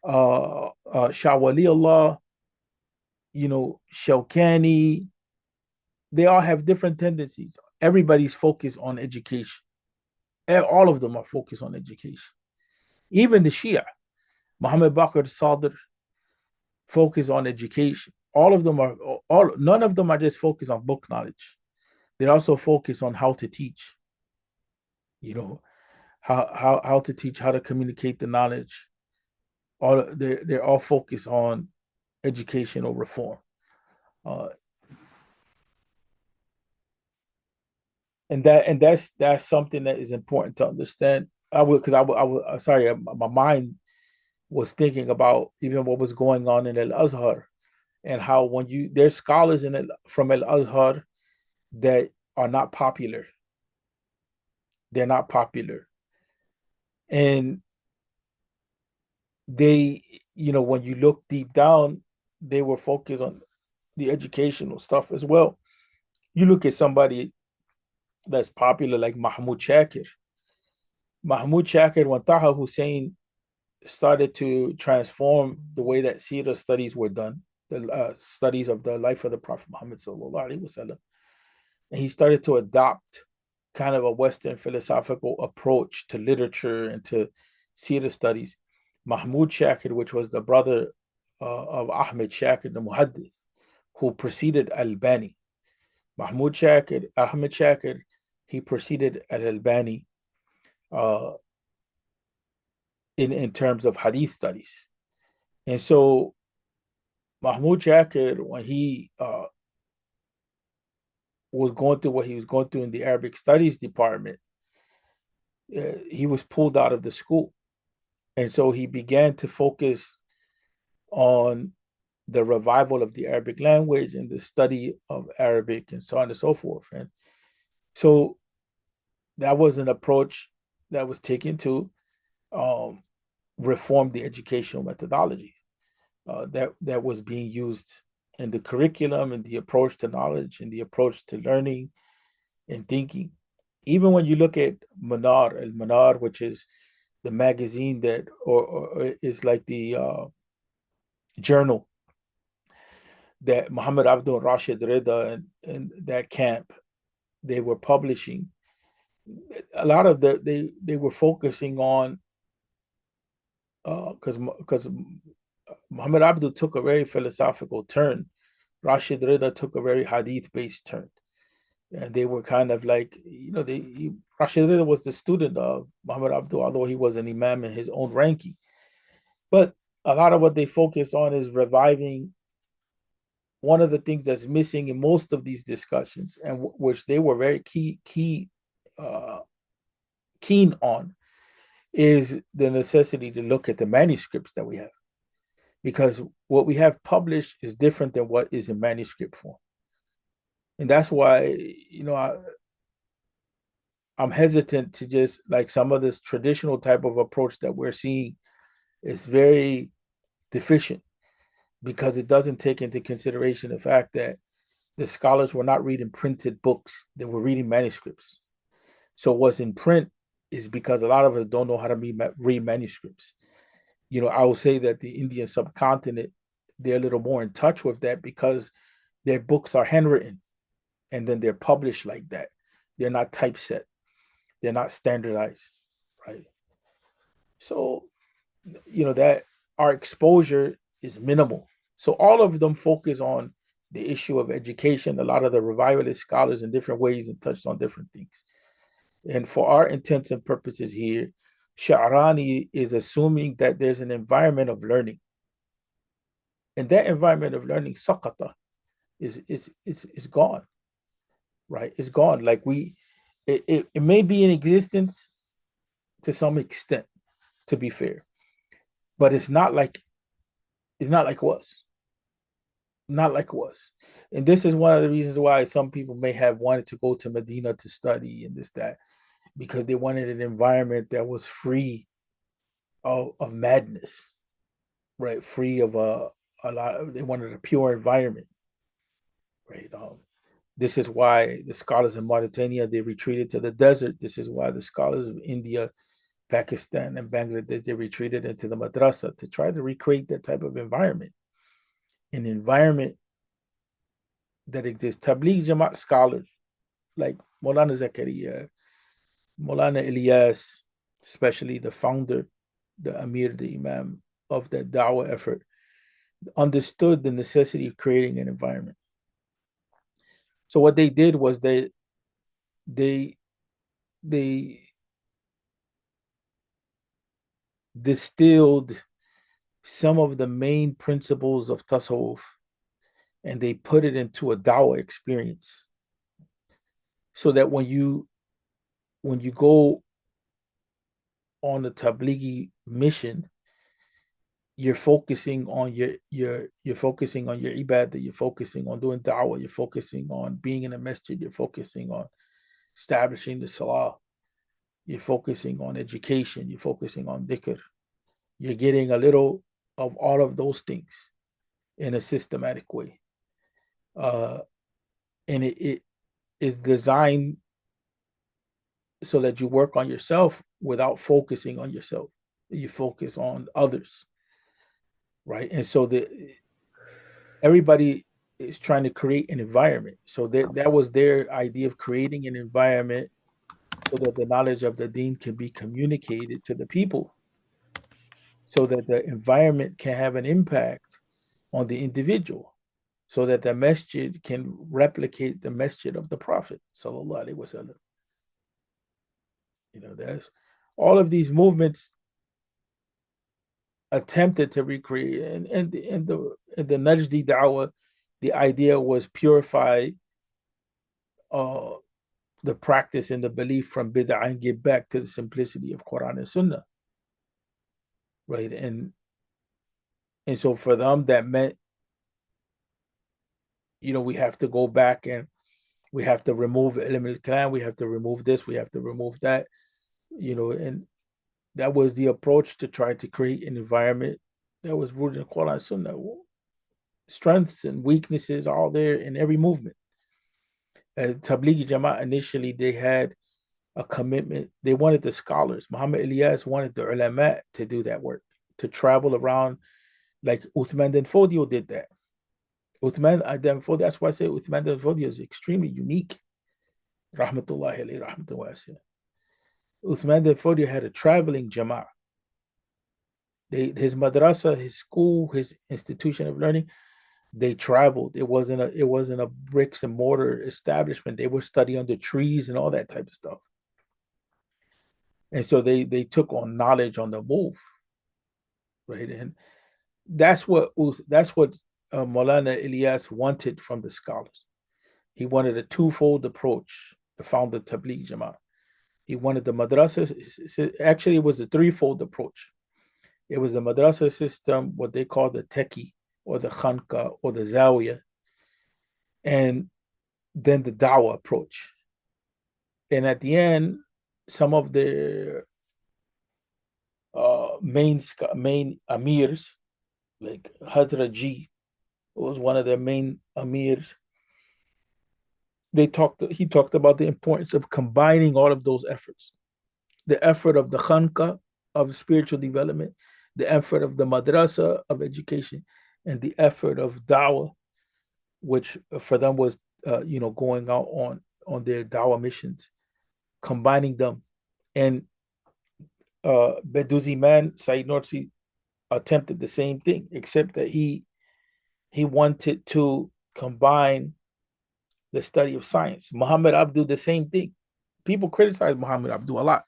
Shah Wali Allah, Shawkani. They all have different tendencies. Everybody's focused on education. All of them are focused on education. Even the Shia, Muhammad Baqir Sadr, focus on education. None of them are just focused on book knowledge. They also focus on how to teach. How to teach, how to communicate the knowledge. They're all focused on educational reform. And that's something that is important to understand. Sorry, my mind was thinking about even what was going on in Al Azhar, and how there's scholars from Al Azhar that are not popular. They're not popular, and they, when you look deep down, they were focused on the educational stuff as well. You look at somebody that's popular like Mahmoud Shakir. When Taha Hussein started to transform the way that Sira studies were done, the studies of the life of the Prophet Muhammad sallallahu alaihi wasallam, and he started to adopt kind of a Western philosophical approach to literature and to Sira studies. Mahmoud Shakir, which was the brother of Ahmed Shakir, the Muhaddith, who preceded Albani. Ahmed Shakir, he preceded Albani in terms of hadith studies. And so Mahmoud Shakir, when he was going through what he was going through in the Arabic studies department, he was pulled out of the school. And so he began to focus on the revival of the Arabic language and the study of Arabic and so on and so forth. And so that was an approach that was taken to reform the educational methodology that was being used in the curriculum and the approach to knowledge and the approach to learning and thinking. Even when you look at Manar, which is the magazine that, or is like the journal that Muhammad Abdul Rashid Rida and that camp, they were publishing. A lot of they were focusing on because Muhammad Abdul took a very philosophical turn. Rashid Rida took a very hadith-based turn. And they were kind of like, Rashid Rida was the student of Muhammad Abdul, although he was an imam in his own ranking. But a lot of what they focus on is reviving one of the things that's missing in most of these discussions, and which they were very keen on, is the necessity to look at the manuscripts that we have. Because what we have published is different than what is in manuscript form. And that's why, I'm hesitant to just like some of this traditional type of approach that we're seeing is very deficient because it doesn't take into consideration the fact that the scholars were not reading printed books, they were reading manuscripts. So what's in print is because a lot of us don't know how to read manuscripts. I will say that the Indian subcontinent, they're a little more in touch with that because their books are handwritten and then they're published like that. They're not typeset. They're not standardized, right? So, that our exposure is minimal. So all of them focus on the issue of education. A lot of the revivalist scholars in different ways and touched on different things. And for our intents and purposes here, Sha'rani is assuming that there's an environment of learning. And that environment of learning, sakata, is gone, right? It's gone. Like it may be in existence to some extent, to be fair, but it's not like it was. Not like it was. And this is one of the reasons why some people may have wanted to go to Medina to study and this, that, because they wanted an environment that was free of madness, right? Free of a lot of, they wanted a pure environment, right? This is why the scholars in Mauritania, they retreated to the desert. This is why the scholars of India, Pakistan, and Bangladesh, they retreated into the madrasa to try to recreate that type of environment. An environment that exists. Tabligh Jamaat scholars like Maulana Zakaria, Maulana Ilyas, especially the founder, the Amir, the Imam of that da'wah effort, understood the necessity of creating an environment. So what they did was they distilled some of the main principles of tasawwuf and they put it into a dawah experience, so that when you go on the tablighi mission, you're focusing on you're focusing on your ibadah, you're focusing on doing da'wah, you're focusing on being in a masjid, you're focusing on establishing the salah, you're focusing on education, you're focusing on dhikr. You're getting a little of all of those things in a systematic way. Uh, and it is designed so that you work on yourself without focusing on yourself. You focus on others, right? And so everybody is trying to create an environment. So that was their idea of creating an environment so that the knowledge of the deen can be communicated to the people, so that the environment can have an impact on the individual, so that the masjid can replicate the masjid of the Prophet sallallahu alaihi wasallam. There's all of these movements attempted to recreate, and the Najdi Dawah, the idea was purify uh, the practice and the belief from bid'ah and get back to the simplicity of Quran and Sunnah, right? And so for them, that meant, we have to go back and we have to remove ilm al-kalam, we have to remove this, we have to remove that, and that was the approach to try to create an environment that was rooted in Quran and Sunnah. Strengths and weaknesses all there in every movement. Tablighi Jamaat, initially, they had a commitment. They wanted the scholars. Muhammad Ilyas wanted the ulama to do that work, to travel around like Uthman bin Fodio did that. Uthman bin Fodio, that's why I say Uthman bin Fodio is extremely unique. Rahmatullahi alayhi, rahmatullahi. Uthman bin Fodio had a traveling Jamaat. His madrasa, his school, his institution of learning, they traveled. It wasn't a bricks and mortar establishment. They were studying under trees and all that type of stuff. And so they took on knowledge on the move, right? And that's what Maulana Ilyas wanted from the scholars. He wanted a twofold approach to found the Tabligh Jamaat. He wanted the madrasa. Actually, it was a threefold approach. It was the madrasa system, what they call the teki, or the khanka, or the zawiya. And than the Dawah approach. And at the end, some of their main amirs, like Hazrat G was one of their main amirs. He talked about the importance of combining all of those efforts. The effort of the khanqa of spiritual development, the effort of the madrasa of education, and the effort of dawah, which for them was going out on their dawah missions, combining them. And Beduzi man Said Nursi attempted the same thing, except that he wanted to combine the study of science. Muhammad Abdu, the same thing. People criticize Muhammad Abdu a lot,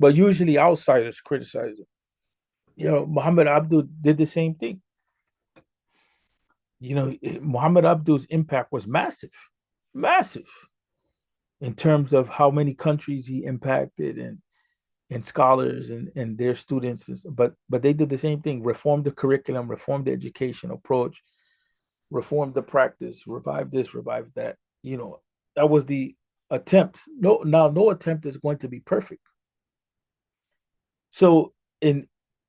but usually outsiders criticize him. Muhammad Abdu did the same thing. Muhammad Abdu's impact was massive, massive in terms of how many countries he impacted and scholars and their students. But they did the same thing: reform the curriculum, reform the education approach, reform the practice, revive this, revive that. That was the attempt. No attempt is going to be perfect. So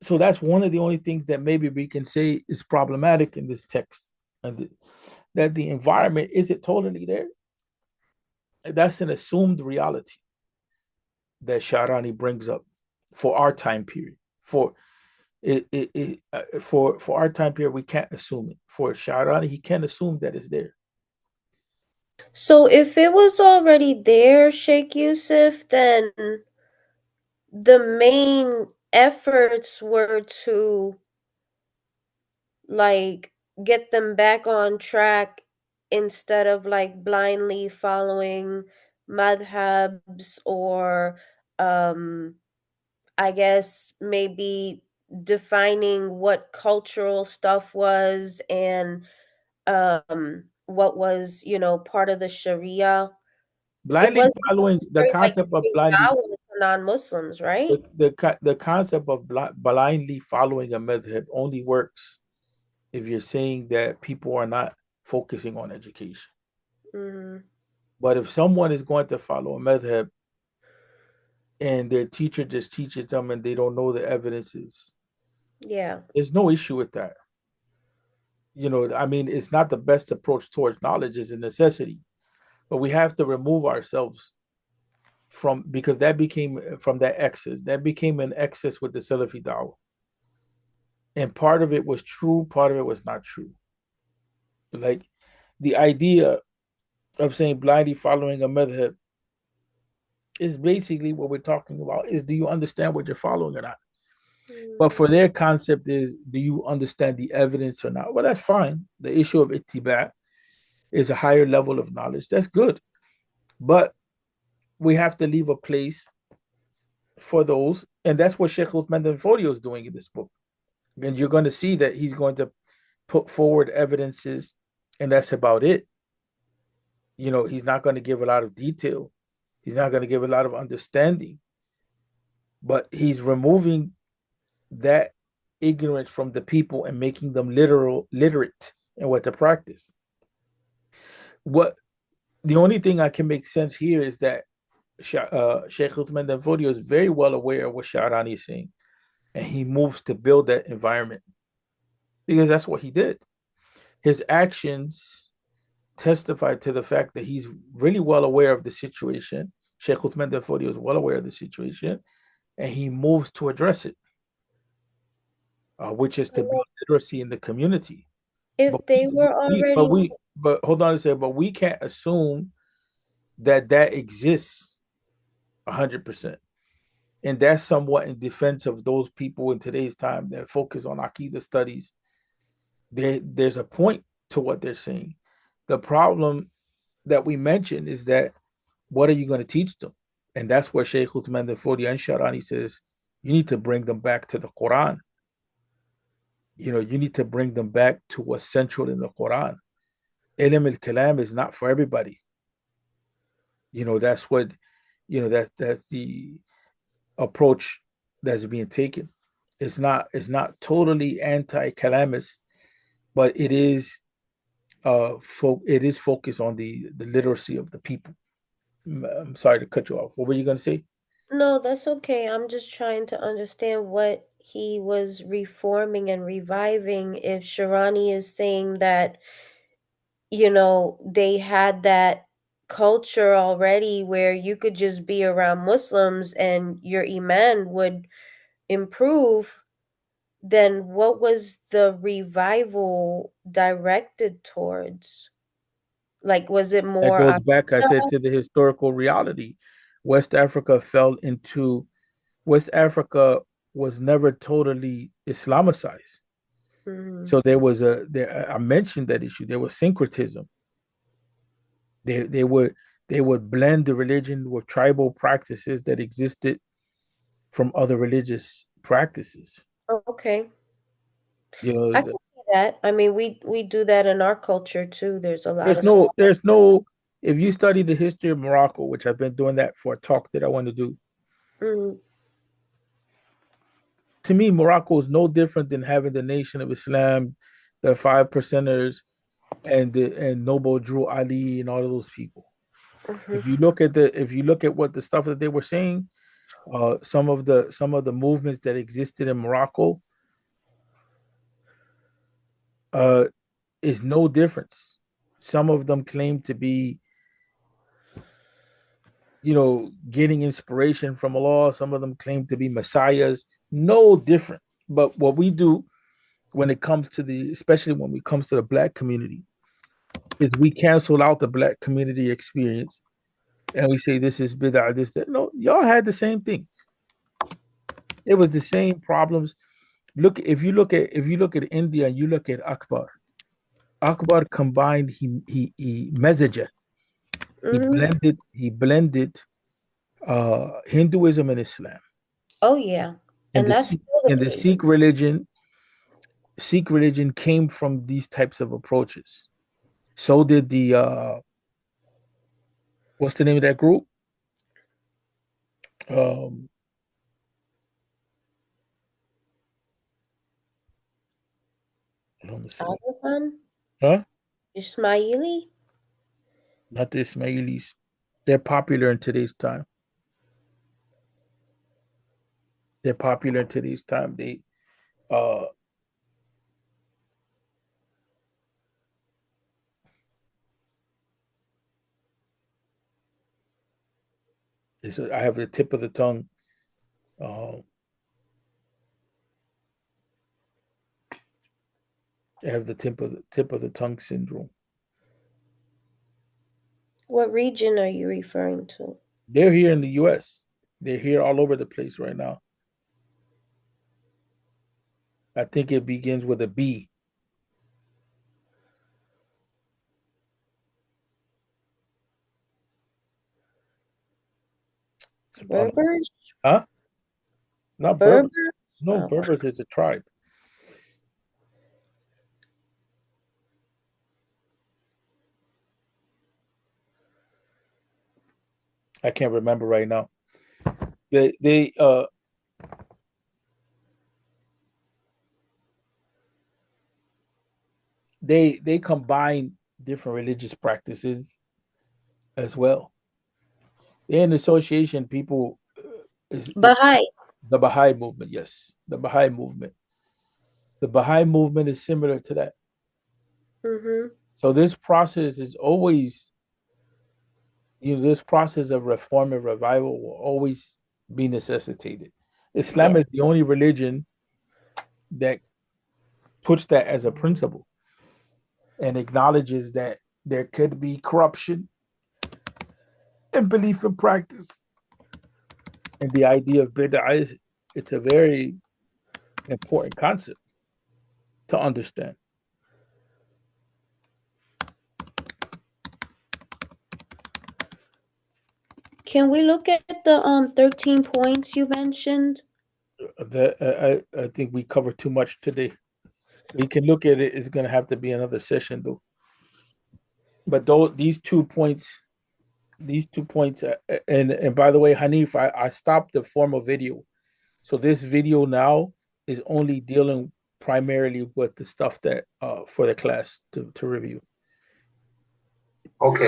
that's one of the only things that maybe we can say is problematic in this text, and that the environment isn't totally there. That's an assumed reality that Sharani brings up for our time period. For our time period, we can't assume it. For Sharani, he can't assume that it's there. So if it was already there, Sheikh Yusuf, then the main efforts were to like get them back on track instead of like blindly following madhabs or I guess maybe defining what cultural stuff was and what was, part of the Sharia. It Blindly wasn't following the necessarily like concept of giving blindly dawah to non-Muslims, right? the concept of blindly following a madhab only works if you're saying that people are not focusing on education. Mm-hmm. But if someone is going to follow a madhab and their teacher just teaches them and they don't know the evidences, Yeah. there's no issue with that. I mean, it's not the best approach towards knowledge, is a necessity, but we have to remove ourselves because that became from that excess. That became an excess with the Salafi Dawah. And part of it was true, part of it was not true. Like the idea of saying blindly following a madhab is basically what we're talking about is, do you understand what you're following or not? But for their concept is, do you understand the evidence or not? Well, that's fine. The issue of ittiba is a higher level of knowledge. That's good. But we have to leave a place for those. And that's what Sheikh Uthman Fodio is doing in this book. And you're going to see that he's going to put forward evidences, and that's about it. He's not going to give a lot of detail. He's not going to give a lot of understanding. But he's removing that ignorance from the people and making them literate in what to practice. What the only thing I can make sense here is that Sheikh Uthman Fodio is very well aware of what Sha'rani is saying, and he moves to build that environment because that's what he did. His actions testify to the fact that he's really well aware of the situation. Sheikh Uthman Fodio is well aware of the situation, and he moves to address it, which is to build literacy in the community. If they were already But hold on a second. But we can't assume that exists 100%, and that's somewhat in defense of those people in today's time that focus on Aqidah studies. There's a point to what they're saying. The problem that we mentioned is that what are you going to teach them? And that's where Sheikh Uthman Fodi and Sharani says you need to bring them back to the Quran. You need to bring them back to what's central in the Quran. Ilm al-Kalam is not for everybody. That's what, that's the approach that's being taken. It's not totally anti-Kalamist, but it is it is focused on the literacy of the people. I'm sorry to cut you off. What were you going to say? No, that's okay. I'm just trying to understand what he was reforming and reviving. If Sharani is saying that, they had that culture already where you could just be around Muslims and your iman would improve, then what was the revival directed towards? Like, was it That more goes back, I said, Aqidah? to the historical reality. West Africa fell into West Africa was never totally Islamicized. Mhm. So there was I mentioned that issue. There was syncretism. They would blend the religion with tribal practices that existed from other religious practices. Okay. You know, I can see that. I mean, we do that in our culture too. There's a lot there's of stuff. no if you study the history of Morocco, which I've been doing that for a talk that I want to do, Mhm. to me, Morocco is no different than having the Nation of Islam, the Five Percenters, and Noble Drew Ali and all of those people. Mhm. If you look at what the stuff that they were saying, some of the movements that existed in Morocco, uh, is no difference. Some of them claim to be, getting inspiration from Allah. Some of them claim to be messiahs. No different. But what we do when it comes to especially when it comes to the black community, is we cancel out the black community experience and we say this is bid'ah, this that. No, y'all had the same thing. It was the same problems. Look, if you look at India and you look at Akbar. Akbar combined he message. Mhm. He blended Hinduism and Islam. Oh yeah. And And the that's Sikh still the and the case. Sikh religion came from these types of approaches. So did the what's the name of that group? Um, Afghan, huh? Ismaili. Not the Ismailis. They're popular in today's time. They're popular in today's time. Uh I have the tip of the tongue. Uh, I have the tip of the tongue syndrome. What region are you referring to? They're here in the U.S. They're here all over the place right now. I think it begins with a B. SubhanAllah. Berbers? Huh? Not Berbers. Berber? No, Oh. Berbers is a tribe. I can't remember right now. They combine different religious practices as well. They're an association. People is Baha'i. the Baha'i movement. Yes, the Baha'i movement. The Baha'i movement is similar to that. Mm-hmm. So this process is always, this process of reform and revival will always be necessitated. Islam Yeah. is the only religion that puts that as a principle and acknowledges that there could be corruption and belief in practice. And the idea of bid'ah it's a very important concept to understand. Can we look at the 13 points you mentioned? I think we covered too much today. We can look at it. It's going to have to be another session though. But these 2 points, and by the way, Hanif, I stopped the formal video, so this video now is only dealing primarily with the stuff that for the class to review. Okay.